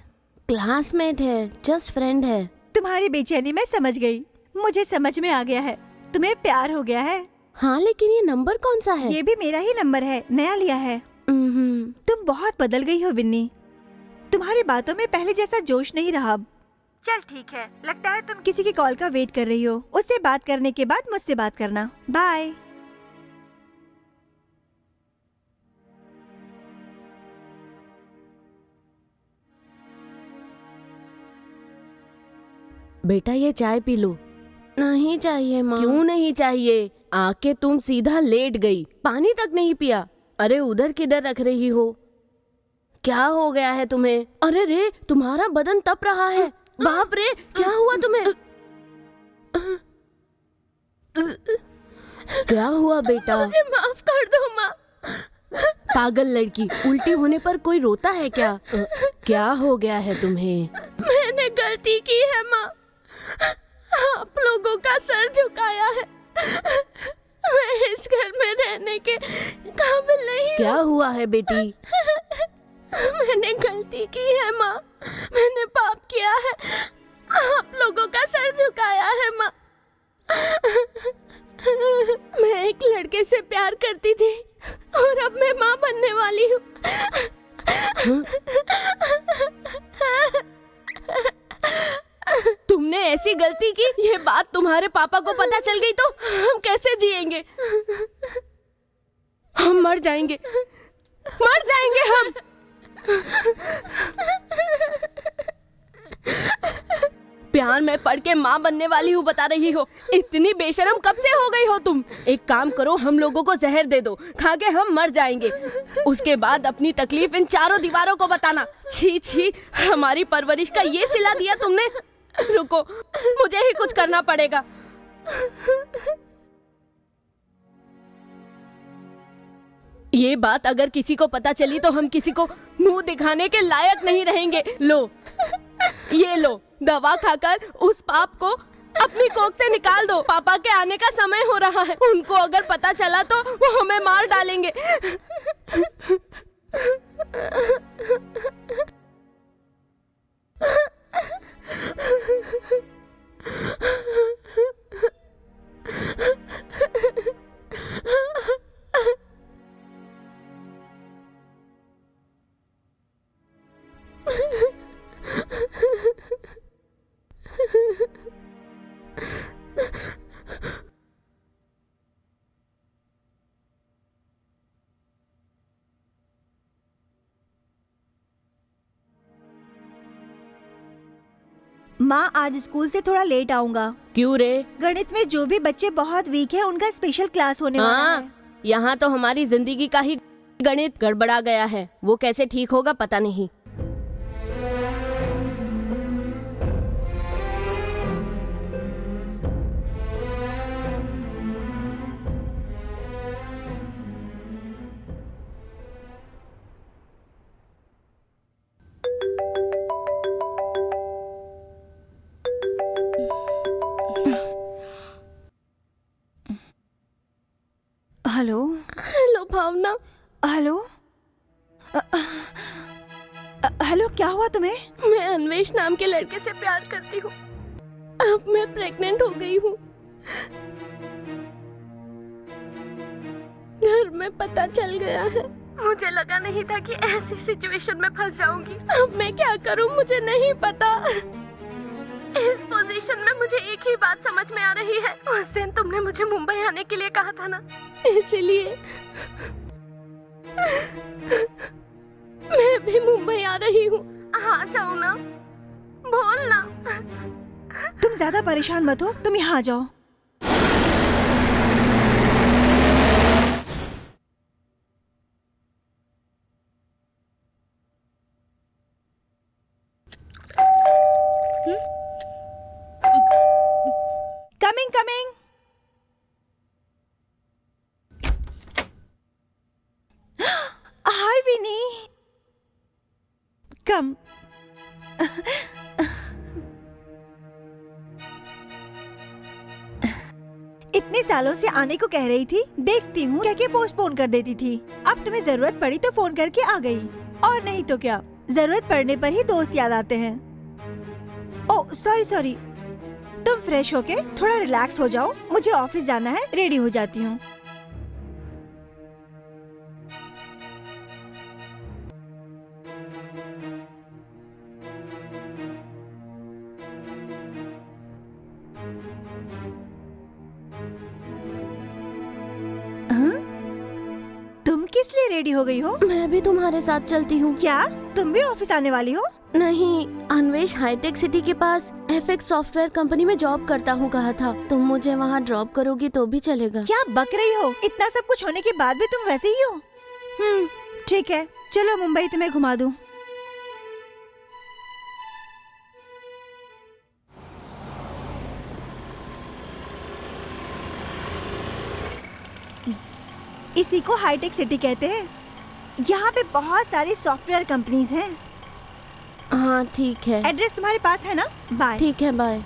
क्लासमेट है, जस्ट फ्रेंड है। तुम्हारी बेचैनी मैं समझ गई। मुझे समझ में आ गया है, तुम्हें प्यार हो गया है। हाँ, लेकिन ये नंबर कौन सा है? ये भी मेरा ही नंबर है, नया लिया है। तुम बहुत बदल गई हो विन्नी। तुम्हारी बातों में पहले जैसा जोश नहीं रहा अब। चल ठीक है, लगता है तुम किसी की कॉल का वेट कर रही हो। उससे बात करने के बाद मुझसे बात करना। बाय। बेटा ये चाय पी लो। नहीं चाहिए माँ। क्यों नहीं चाहिए? आके तुम सीधा लेट गई, पानी तक नहीं पिया। अरे उधर किधर रख रही हो? क्या हो गया है तुम्हें? अरे रे, तुम्हारा बदन तप रहा है। बाप रे, क्या हुआ तुम्हें? क्या हुआ बेटा? मुझे माफ कर दो माँ। पागल लड़की, उल्टी होने पर कोई रोता है क्या? क्या हो गया है तुम्हें? मैंने गलती की है माँ, आप लोगों का सर झुकाया है। मैं इस घर में रहने के काबिल नहीं। क्या हुआ है बेटी? मैंने गलती की है माँ, मैंने पाप किया है, आप लोगों का सर झुकाया है माँ। मैं एक लड़के से प्यार करती थी और अब मैं माँ बनने वाली हूँ। तुमने ऐसी गलती की, ये बात तुम्हारे पापा को पता चल गई तो हम कैसे जिएंगे? हम मर जाएंगे हम। प्यार में पढ़ के माँ बनने वाली हूँ बता रही हो। इतनी बेशरम कब से हो गई हो तुम? एक काम करो, हम लोगों को जहर दे दो, खा के हम मर जाएंगे। उसके बाद अपनी तकलीफ इन चारों दीवारों को बताना। छी छी, हमारी परवरिश का ये सिला दिया तुमने। रुको, मुझे ही कुछ करना पड़ेगा। ये बात अगर किसी को पता चली तो हम किसी को मुंह दिखाने के लायक नहीं रहेंगे। लो, ये लो, दवा खाकर उस पाप को अपनी कोख से निकाल दो। पापा के आने का समय हो रहा है। उनको अगर पता चला तो वो हमें मार डालेंगे। माँ, आज स्कूल से थोड़ा लेट आऊंगा। क्यों रे? गणित में जो भी बच्चे बहुत वीक हैं, उनका स्पेशल क्लास होने वाला है। यहाँ तो हमारी जिंदगी का ही गणित गड़बड़ा गया है। वो कैसे ठीक होगा पता नहीं। हेलो हेलो भावना। हेलो हेलो, क्या हुआ तुम्हें? मैं अन्वेष नाम के लड़के से प्यार करती हूँ। अब मैं प्रेग्नेंट हो गई हूँ। घर में पता चल गया है। मुझे लगा नहीं था कि ऐसी सिचुएशन में फंस जाऊंगी। अब मैं क्या करूँ मुझे नहीं पता। इस पोजीशन में मुझे एक ही बात समझ में आ रही है। उस दिन तुमने मुझे मुंबई आने के लिए कहा था ना, इसलिए मैं भी मुंबई आ रही हूँ। आ जाओ ना, बोल ना। तुम ज्यादा परेशान मत हो, तुम यहाँ आ जाओ। Coming coming. Hi Vini, come. इतने सालों से आने को कह रही थी, देखती हूँ क्या पोस्टपोन कर देती थी। अब तुम्हें जरूरत पड़ी तो फोन करके आ गई, और नहीं तो क्या, जरूरत पड़ने पर ही दोस्त याद आते हैं। ओह सॉरी, तुम फ्रेश होके थोड़ा रिलैक्स हो जाओ, मुझे ऑफिस जाना है, रेडी हो जाती हूँ। तुम किस लिए रेडी हो गई हो? मैं भी तुम्हारे साथ चलती हूँ। क्या तुम भी ऑफिस आने वाली हो? नहीं, अन्वेष हाईटेक सिटी के पास एफएक्स सॉफ्टवेयर कंपनी में जॉब करता हूँ कहा था। तुम मुझे वहाँ ड्रॉप करोगी तो भी चलेगा। क्या बक रही हो? इतना सब कुछ होने के बाद भी तुम वैसे ही हो। ठीक है, चलो मुंबई तुम्हें घुमा दूँ। इसी को हाईटेक सिटी कहते हैं। यहाँ पे बहुत सारी सॉफ्टवेयर कंपनीज हैं। हाँ ठीक है। एड्रेस तुम्हारे पास है ना? बाय। ठीक है, बाय।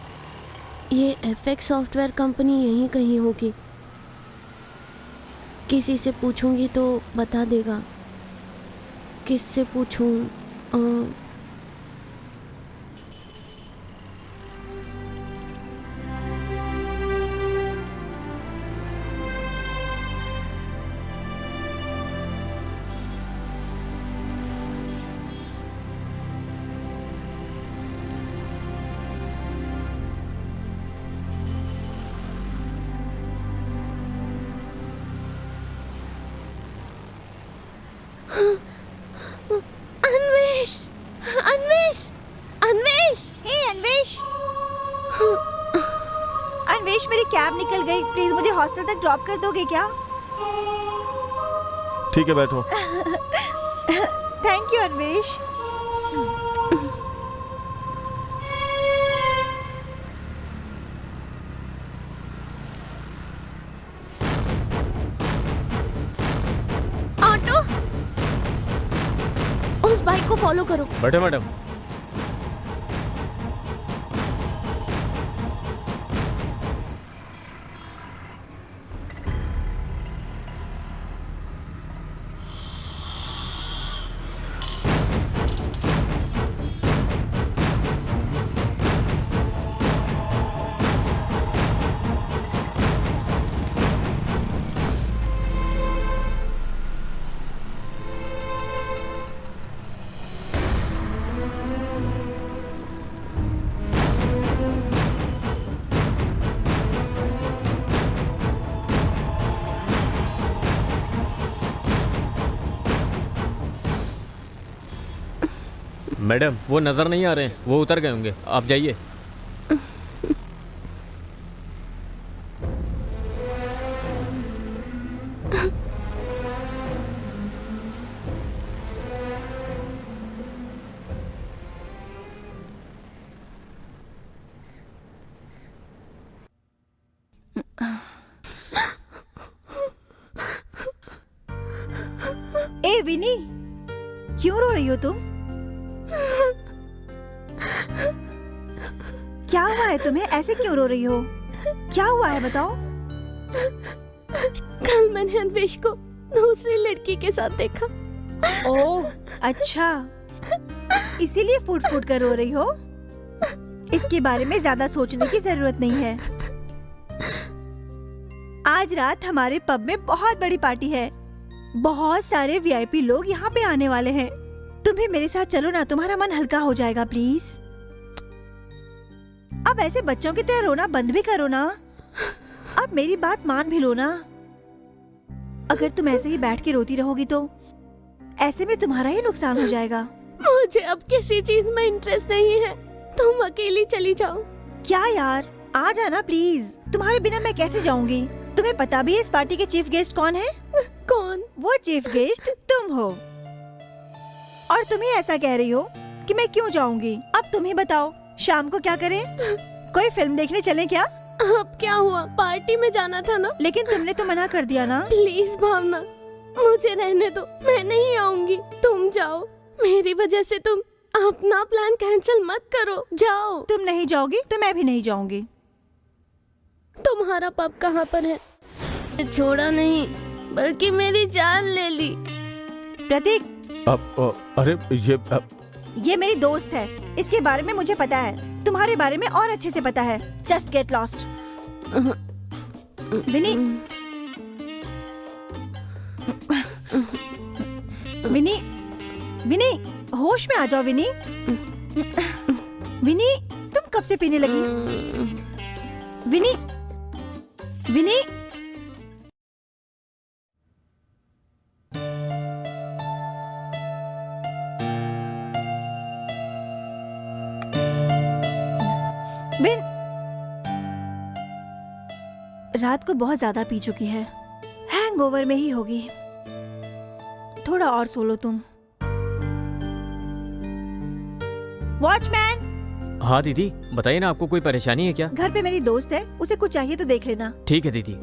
ये एफएक्स सॉफ्टवेयर कंपनी यहीं कहीं होगी। किसी से पूछूंगी तो बता देगा। किससे पूछूं? अन्वेश, अन्वेश, अन्वेश। हे अन्वेश। अन्वेश, मेरी कैब निकल गई, प्लीज मुझे हॉस्टल तक ड्रॉप कर दोगे क्या? ठीक है, बैठो। Thank you Anvesh. ऑटो, उस बाइक को फॉलो करो। बैठो मैडम। मैडम वो नजर नहीं आ रहे हैं, वो उतर गए होंगे, आप जाइए। ए विनी, क्यों रो रही हो तुम? क्या हुआ है तुम्हें? ऐसे क्यों रो रही हो? क्या हुआ है बताओ। कल मैंने अन्वेश को दूसरी लड़की के साथ देखा। ओह अच्छा, इसीलिए फूट फूट कर रो रही हो। इसके बारे में ज्यादा सोचने की जरूरत नहीं है। आज रात हमारे पब में बहुत बड़ी पार्टी है, बहुत सारे वीआईपी लोग यहाँ पे आने वाले हैं। तुम भी मेरे साथ चलो ना, तुम्हारा मन हल्का हो जाएगा प्लीज। अब ऐसे बच्चों की तरह रोना बंद भी करो ना। अब मेरी बात मान भी लो ना। अगर तुम ऐसे ही बैठ के रोती रहोगी तो ऐसे में तुम्हारा ही नुकसान हो जाएगा। मुझे अब किसी चीज में इंटरेस्ट नहीं है, तुम अकेली चली जाओ। क्या यार, आ जाना प्लीज। तुम्हारे बिना मैं कैसे जाऊंगी? तुम्हें पता भी है इस पार्टी के चीफ गेस्ट कौन है? कौन? वो चीफ गेस्ट तुम हो। और तुम ही ऐसा कह रही हो कि मैं क्यों जाऊंगी। अब तुम ही बताओ, शाम को क्या करें? कोई फिल्म देखने चलें क्या? अब क्या हुआ, पार्टी में जाना था ना। लेकिन तुमने तो मना कर दिया ना। प्लीज भावना, मुझे रहने दो, मैं नहीं आऊंगी, तुम जाओ। मेरी वजह से तुम अपना प्लान कैंसिल मत करो, जाओ। तुम नहीं जाओगी तो मैं भी नहीं जाऊंगी। तुम्हारा पब कहाँ पर है? छोड़ा नहीं, बल्कि मेरी जान ले ली। प्रतीक, अरे ये मेरी दोस्त है, इसके बारे में मुझे पता है, तुम्हारे बारे में और अच्छे से पता है। Just get lost. Vini, Vini, Vini, होश में आ जाओ विनी। विनी, तुम कब से पीने लगी? विनी, विनी, विन, रात को बहुत ज्यादा पी चुकी है, हैंगओवर में ही होगी। थोड़ा और सो लो तुम। वॉचमैन। हाँ दीदी बताइए ना, आपको कोई परेशानी है क्या? घर पे मेरी दोस्त है, उसे कुछ चाहिए तो देख लेना। ठीक है दीदी।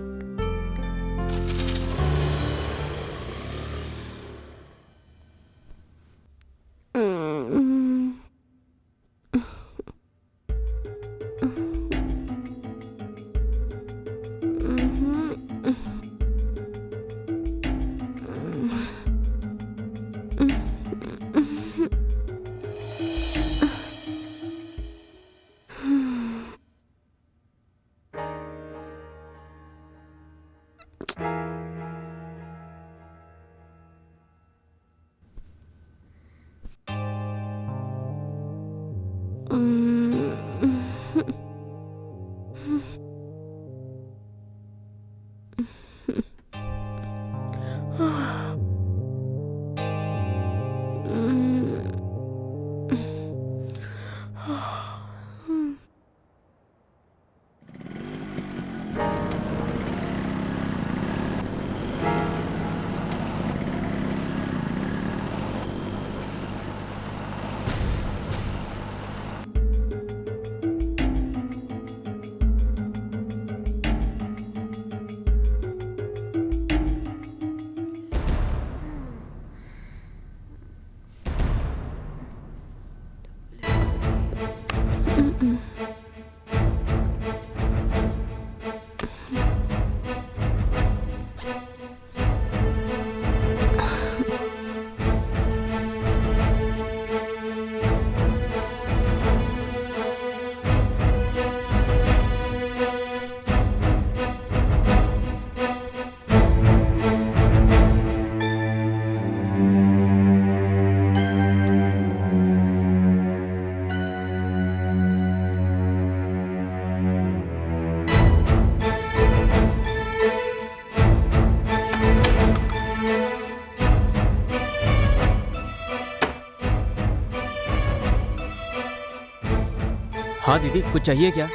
हाँ दीदी, कुछ चाहिए क्या?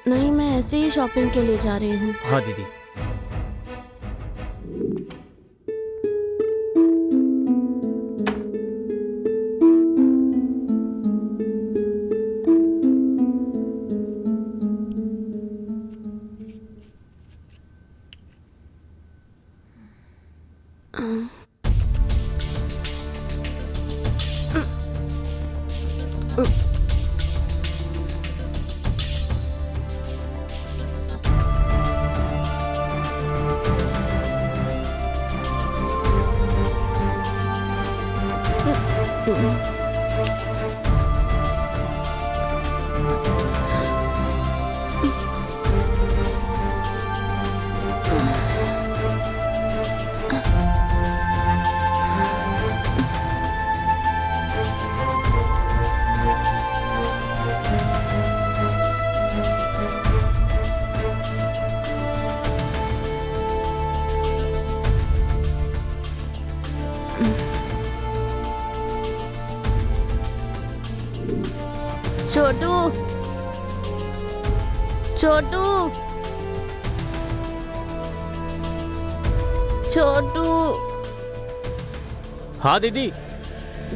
नहीं, मैं ऐसे ही शॉपिंग के लिए जा रही हूँ। हाँ दीदी। छोटू, छोटू, छोटू, हाँ दीदी।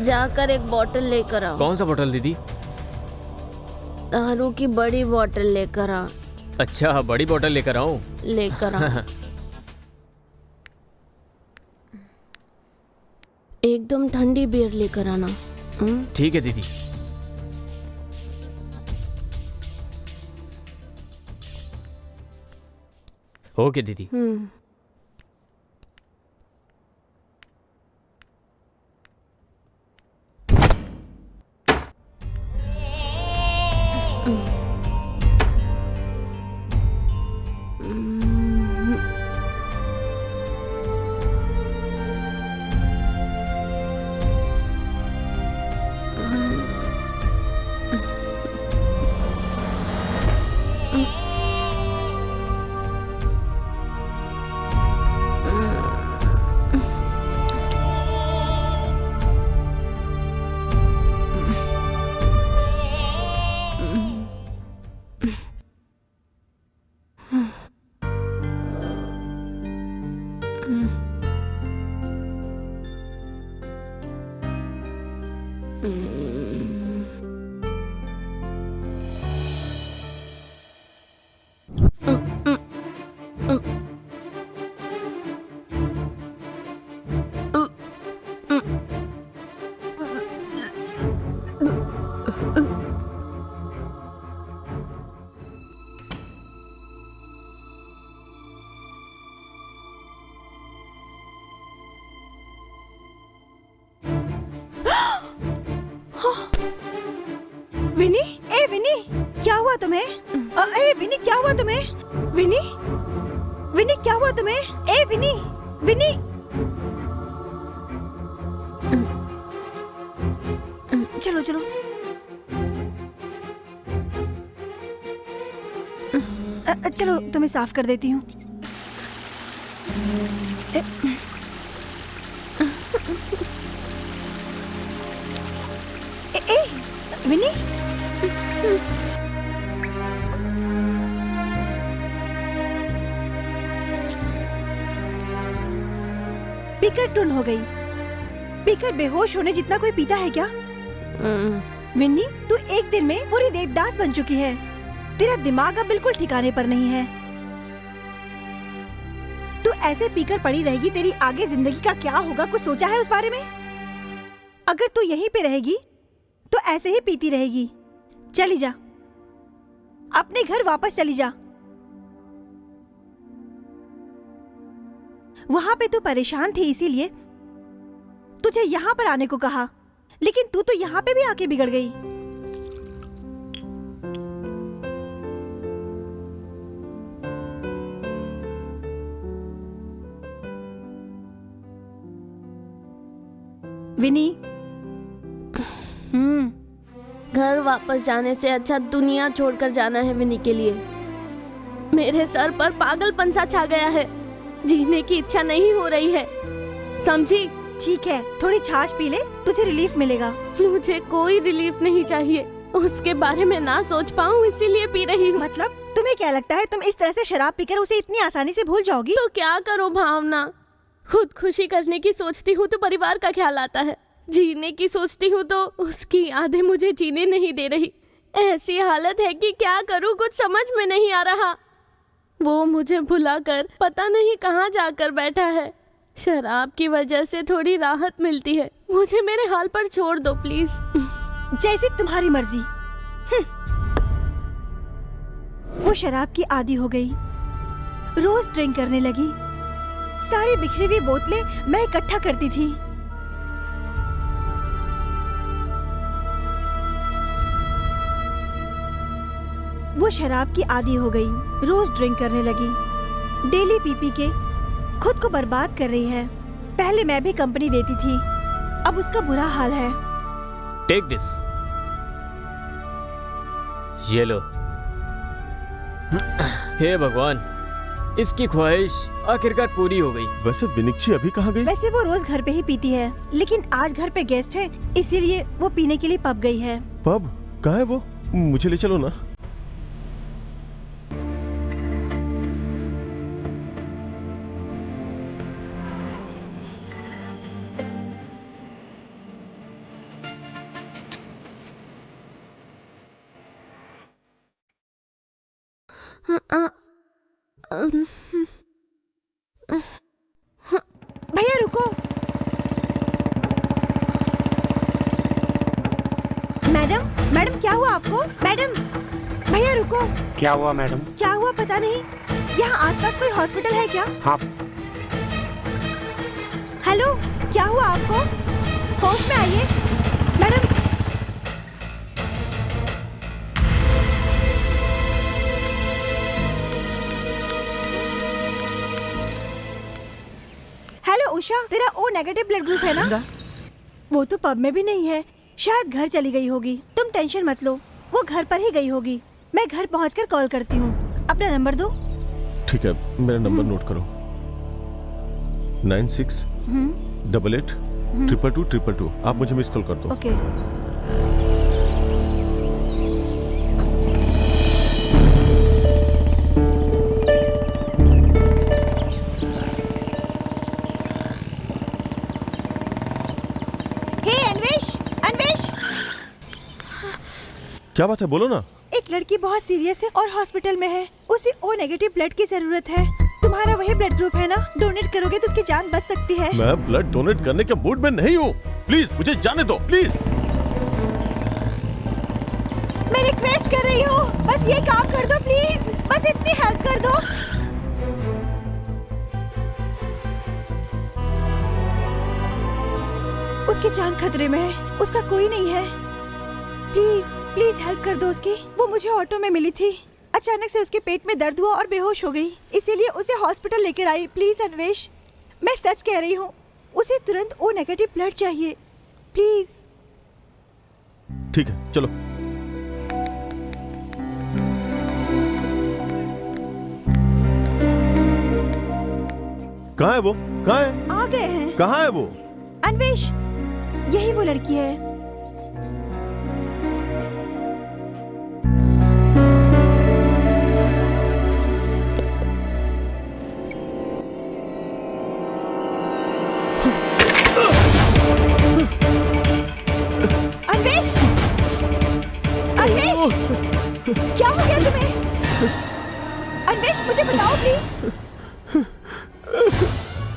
जाकर एक बोतल लेकर आओ। कौन सा बोतल दीदी? दारू की बड़ी बोतल लेकर आ। अच्छा, बड़ी बोतल लेकर आऊं? लेकर आ। एकदम ठंडी बियर लेकर आना। ठीक है दीदी। ओके दीदी। विनी, ए विनी, क्या हुआ तुम्हें? ए विनी, क्या हुआ तुम्हें? विनी, विनी, क्या हुआ तुम्हें? ए विनी, विनी। चलो चलो। चलो तुम्हें साफ कर देती हूँ। ए विनी, पीकर टुन हो गई। पीकर बेहोश होने जितना कोई पीता है क्या? विन्नी, तू एक दिन में पूरी देवदास बन चुकी है। तेरा दिमाग अब बिल्कुल ठिकाने पर नहीं है। तू ऐसे पीकर पड़ी रहेगी, तेरी आगे जिंदगी का क्या होगा? कुछ सोचा है उस बारे में? अगर तू यहीं पे रहेगी तो ऐसे ही पीती रहेगी। चली जा, अपने घर वापस चली जा। वहां पे तू परेशान थी, इसीलिए तुझे यहाँ पर आने को कहा, लेकिन तू तो यहाँ पे भी आके बिगड़ गई। विनी, घर वापस जाने से अच्छा दुनिया छोड़कर जाना है विनी के लिए। मेरे सर पर पागलपन सा छा गया है, जीने की इच्छा नहीं हो रही है, समझी? ठीक है, थोड़ी छाछ पी ले, तुझे रिलीफ मिलेगा। मुझे कोई रिलीफ नहीं चाहिए, उसके बारे में ना सोच पाऊँ इसीलिए पी रही हूँ। मतलब तुम्हें क्या लगता है तुम इस तरह से शराब पीकर उसे इतनी आसानी से भूल जाओगी? तो क्या करो भावना, खुद खुशी करने की सोचती हूँ तो परिवार का ख्याल आता है, जीने की सोचती हूँ तो उसकी यादें मुझे जीने नहीं दे रही। ऐसी हालत है कि क्या करूँ, कुछ समझ में नहीं आ रहा। वो मुझे भुलाकर पता नहीं कहाँ जाकर बैठा है। शराब की वजह से थोड़ी राहत मिलती है, मुझे मेरे हाल पर छोड़ दो प्लीज। जैसी तुम्हारी मर्जी। वो शराब की आदी हो गई, रोज ड्रिंक करने लगी। सारी बिखरी हुई बोतलें मैं इकट्ठा करती थी। वो शराब की आदी हो गई, रोज ड्रिंक करने लगी, डेली पी पी के खुद को बर्बाद कर रही है। पहले मैं भी कंपनी देती थी, अब उसका बुरा हाल है। टेक दिस, ये लो। हे भगवान, इसकी ख्वाहिश आखिरकार पूरी हो गई। वैसे विनिक्षी अभी कहाँ गई? वैसे वो रोज घर पे ही पीती है, लेकिन आज घर पे गेस्ट है इसीलिए वो पीने के लिए पब गई है। पब? कहाँ है वो? मुझे ले चलो ना। भैया रुको। मैडम, मैडम क्या हुआ आपको? मैडम, भैया रुको। क्या हुआ मैडम? क्या हुआ पता नहीं। यहाँ आसपास कोई हॉस्पिटल है क्या? हाँ। हेलो, क्या हुआ आपको? होश में आइए मैडम। हेलो उषा, तेरा ओ नेगेटिव ब्लड ग्रुप है ना? वो तो पब में भी नहीं है, शायद घर चली गई होगी। तुम टेंशन मत लो, वो घर पर ही गई होगी। मैं घर पहुंचकर कॉल करती हूँ। अपना नंबर दो। ठीक है, मेरा नंबर नोट करो। 9688222222। आप मुझे मिस कॉल कर दो। ओके। क्या बात है, बोलो ना। एक लड़की बहुत सीरियस है और हॉस्पिटल में है। उसे ओ नेगेटिव ब्लड की जरूरत है। तुम्हारा वही ब्लड ग्रुप है ना? डोनेट करोगे तो उसकी जान बच सकती है। मैं ब्लड डोनेट करने के मूड में नहीं हूँ। प्लीज मुझे जाने दो, प्लीज। मैं रिक्वेस्ट कर रही हूँ, बस ये काम कर दो प्लीज, बस इतनी हेल्प कर दो। उसकी जान खतरे में है, उसका कोई नहीं है। प्लीज प्लीज हेल्प कर दो उसकी। वो मुझे ऑटो में मिली थी, अचानक से उसके पेट में दर्द हुआ और बेहोश हो गई, इसीलिए उसे हॉस्पिटल लेकर आई। प्लीज अन्वेश, मैं सच कह रही हूँ, उसे तुरंत ओ नेगेटिव ब्लड चाहिए, प्लीज। ठीक है, चलो। कहाँ है वो? कहाँ है? आ गए हैं। कहाँ है वो? अन्वेश, यही वो लड़की है। अन्वेश, अन्वेश, क्या हो गया तुम्हें? अन्वेश, मुझे बताओ प्लीज।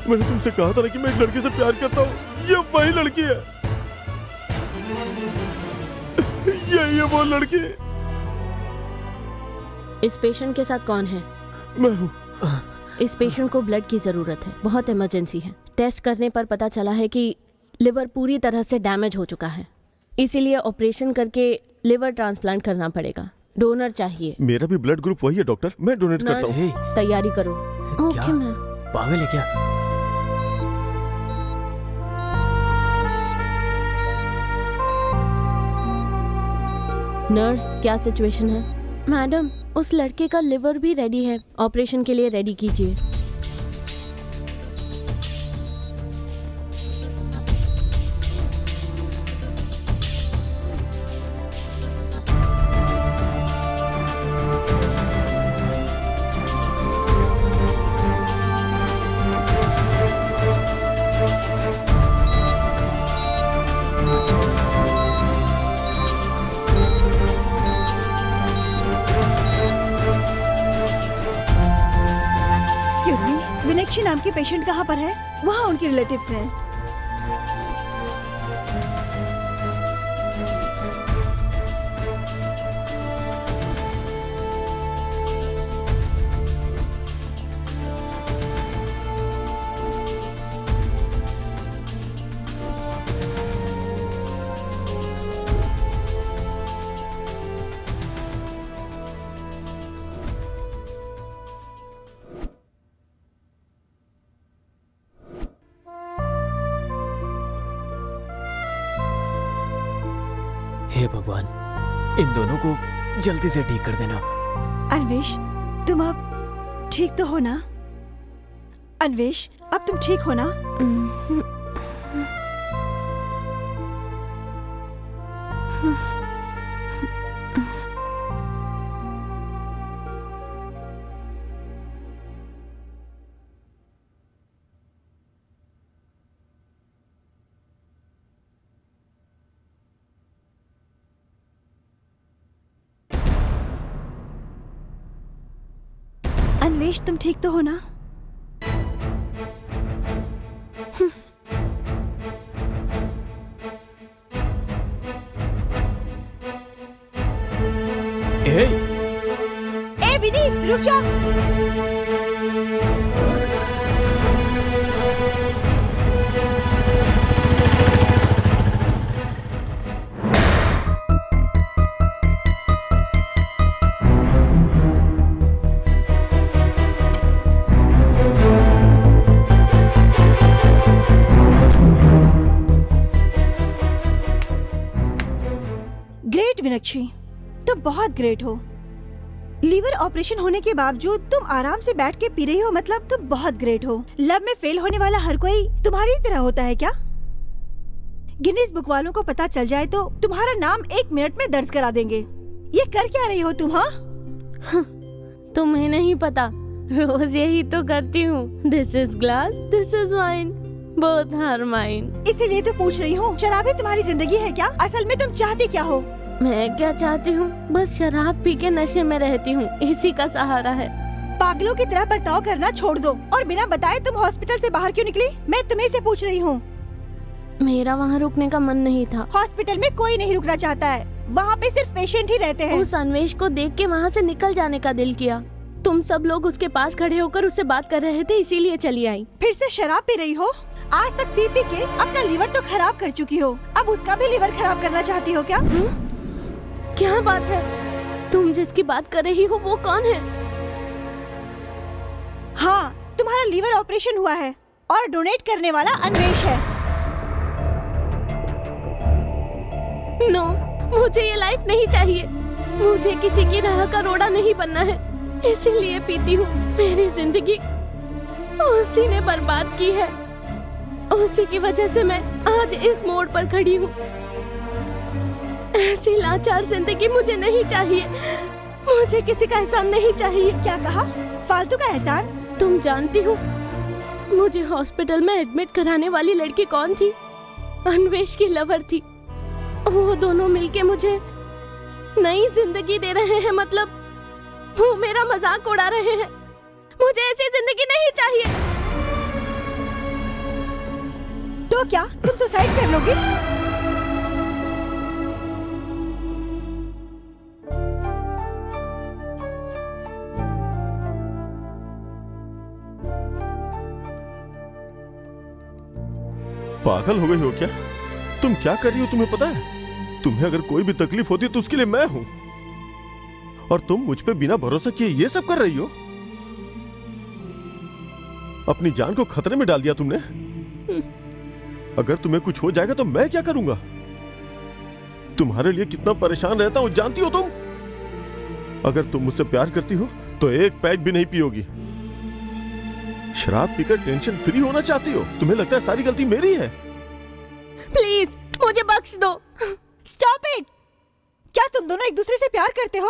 मैंने तुमसे कहा था ना कि मैं एक लड़के से प्यार करता हूँ। ये वही लड़की है। ये वो लड़की। इस पेशेंट के साथ कौन है? मैं हूँ। इस पेशेंट को ब्लड की जरूरत है, बहुत इमरजेंसी है। टेस्ट करने पर पता चला है कि लिवर पूरी तरह से डैमेज हो चुका है, इसीलिए ऑपरेशन करके लिवर ट्रांसप्लांट करना पड़ेगा। डोनर चाहिए। मेरा भी ब्लड ग्रुप वही है डॉक्टर, मैं डोनेट करता हूँ। तैयारी करो। Okay ma'am. पागल है क्या? नर्स, क्या सिचुएशन है? मैडम, उस लड़के का लिवर भी रेडी है, ऑपरेशन के लिए रेडी कीजिए। आपके पेशेंट कहाँ पर है? वहाँ उनके रिलेटिव्स हैं। हे भगवान, इन दोनों को जल्दी से ठीक कर देना। अन्वेश, तुम अब ठीक तो हो ना? अन्वेश, अब तुम ठीक हो ना? अन्वेश, तुम ठीक तो हो ना? ए विनी, रुक जा। ग्रेट मीनाक्षी, तुम बहुत ग्रेट हो। लीवर ऑपरेशन होने के बावजूद तुम आराम से बैठ के पी रही हो, मतलब तुम बहुत ग्रेट हो। लव में फेल होने वाला हर कोई तुम्हारी तरह होता है क्या? गिनीज बुक वालों को पता चल जाए तो तुम्हारा नाम 1 मिनट में दर्ज करा देंगे। ये कर क्या रही हो तुम? हाँ, तुम्हें नहीं पता, रोज यही तो करती हूँ। This is glass, this is wine, both are mine. इसीलिए तो पूछ रही हूँ, शराबी तुम्हारी जिंदगी है क्या? असल में तुम चाहती क्या हो? मैं क्या चाहती हूँ? बस शराब पी के नशे में रहती हूँ, इसी का सहारा है। पागलों की तरह बर्ताव करना छोड़ दो। और बिना बताए तुम हॉस्पिटल से बाहर क्यों निकली? मैं तुम्हें से पूछ रही हूँ। मेरा वहाँ रुकने का मन नहीं था। हॉस्पिटल में कोई नहीं रुकना चाहता है, वहाँ पे सिर्फ पेशेंट ही रहते हैं। उस अन्वेष को देख के वहाँ से निकल जाने का दिल किया। तुम सब लोग उसके पास खड़े होकर उससे बात कर रहे थे, इसीलिए चली आई। फिर से शराब पी रही हो? आज तक पी पी के अपना लीवर तो खराब कर चुकी हो, अब उसका भी लीवर खराब करना चाहती हो क्या? क्या बात है? तुम जिसकी बात कर रही हो वो कौन है? हाँ, तुम्हारा लीवर ऑपरेशन हुआ है और डोनेट करने वाला अन्वेष है। नो, मुझे ये लाइफ नहीं चाहिए। मुझे किसी की राह का रोड़ा नहीं बनना है, इसीलिए पीती हूँ। मेरी जिंदगी उसी ने बर्बाद की है, उसी की वजह से मैं आज इस मोड़ पर खड़ी हूँ। ऐसी लाचार जिंदगी मुझे नहीं चाहिए। मुझे किसी का एहसान नहीं चाहिए। क्या कहा? फालतू का एहसान? तुम जानती हो मुझे हॉस्पिटल में एडमिट कराने वाली लड़की कौन थी? अन्वेष की लवर थी। वो दोनों मिलके मुझे नई जिंदगी दे रहे हैं, मतलब वो मेरा मजाक उड़ा रहे हैं। मुझे ऐसी जिंदगी नहीं चाहिए। तो क्या तुम सुसाइड कर लोगी? पागल हो गई हो क्या? तुम क्या कर रही हो? तुम्हें पता है, तुम्हें अगर कोई भी तकलीफ होती तो उसके लिए मैं हूं, और तुम मुझ पे बिना भरोसा किए ये सब कर रही हो। अपनी जान को खतरे में डाल दिया तुमने। अगर तुम्हें कुछ हो जाएगा तो मैं क्या करूंगा? तुम्हारे लिए कितना परेशान रहता हूं जानती हो तुम? अगर तुम मुझसे प्यार करती हो तो एक पैक भी नहीं पियोगी। शराब पीकर टेंशन फ्री होना चाहती हो? तुम्हें लगता है सारी गलती मेरी है? प्लीज मुझे बख्श दो। Stop it! क्या तुम दोनों एक दूसरे से प्यार करते हो?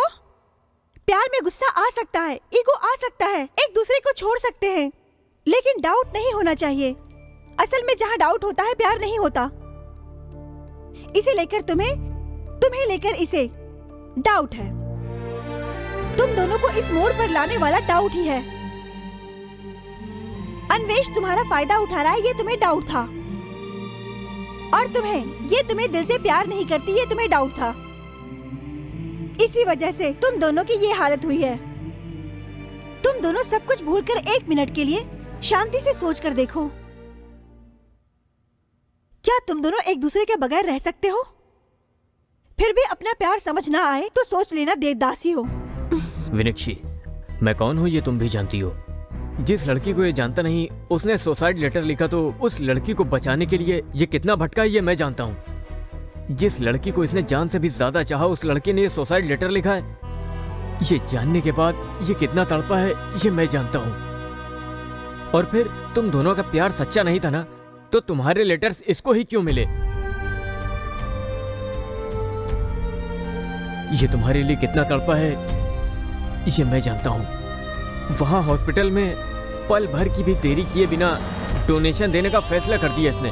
प्यार में गुस्सा आ सकता है, ईगो आ सकता है, एक दूसरे को छोड़ सकते हैं, लेकिन डाउट नहीं होना चाहिए। असल में जहाँ डाउट होता है प्यार नहीं होता। इसे लेकर तुम्हें लेकर इसे डाउट है। तुम दोनों को इस मोड़ पर लाने वाला डाउट ही है। अन्वेष तुम्हारा फायदा उठा रहा है, ये तुम्हें डाउट था। और ये तुम्हें दिल से प्यार नहीं करती, ये तुम्हें डाउट था। इसी वजह से तुम दोनों की ये हालत हुई है। तुम दोनों सब कुछ भूलकर 1 मिनट के लिए शांति से सोच कर देखो, क्या तुम दोनों एक दूसरे के बगैर रह सकते हो? फिर भी अपना प्यार समझ ना आए तो सोच लेना देवदासी हो। विनक्षी, मैं कौन हूँ ये तुम भी जानती हो। जिस लड़की को ये जानता नहीं उसने सुसाइड लेटर लिखा, तो उस लड़की को बचाने के लिए ये कितना भटका है ये मैं जानता हूँ। जिस लड़की को इसने जान से भी ज्यादा चाहा उस लड़की ने ये सुसाइड लेटर लिखा है, ये जानने के बाद ये कितना तड़पा है ये मैं जानता हूँ। और फिर तुम दोनों का प्यार सच्चा नहीं था ना, तो तुम्हारे लेटर्स इसको ही क्यों मिले? ये तुम्हारे लिए कितना तड़पा है ये मैं जानता हूँ। वहां हॉस्पिटल में पल भर की भी देरी किए बिना डोनेशन देने का फैसला कर दिया इसने।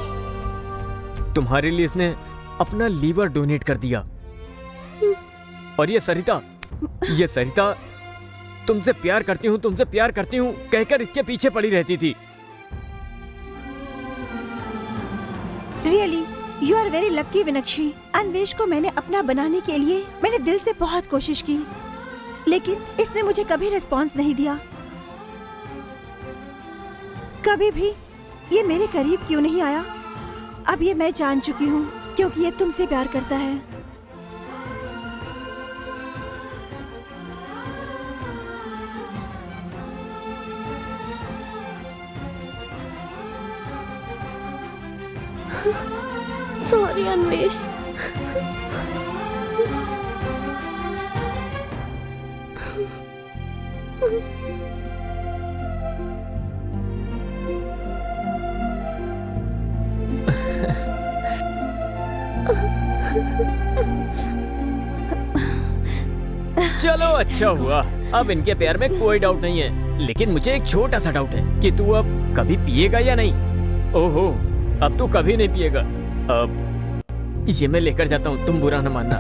तुम्हारे लिए इसने अपना लीवर डोनेट कर दिया। और ये सरिता तुमसे प्यार करती हूँ कहकर इसके पीछे पड़ी रहती थी। Really you are very lucky Vinakshi. Anvesh को मैंने अपना बनाने के लिए मैंने दिल से बहुत कोशिश की, लेकिन इसने मुझे कभी रिस्पॉन्स नहीं दिया। कभी भी ये मेरे करीब क्यों नहीं आया, अब ये मैं जान चुकी हूँ, क्योंकि ये तुमसे प्यार करता है। सॉरी अन्वेष। चलो अच्छा हुआ, अब इनके प्यार में कोई डाउट नहीं है। लेकिन मुझे एक छोटा सा डाउट है कि तू अब कभी पिएगा या नहीं? ओहो, अब तू कभी नहीं पिएगा। अब ये मैं लेकर जाता हूँ, तुम बुरा न मानना।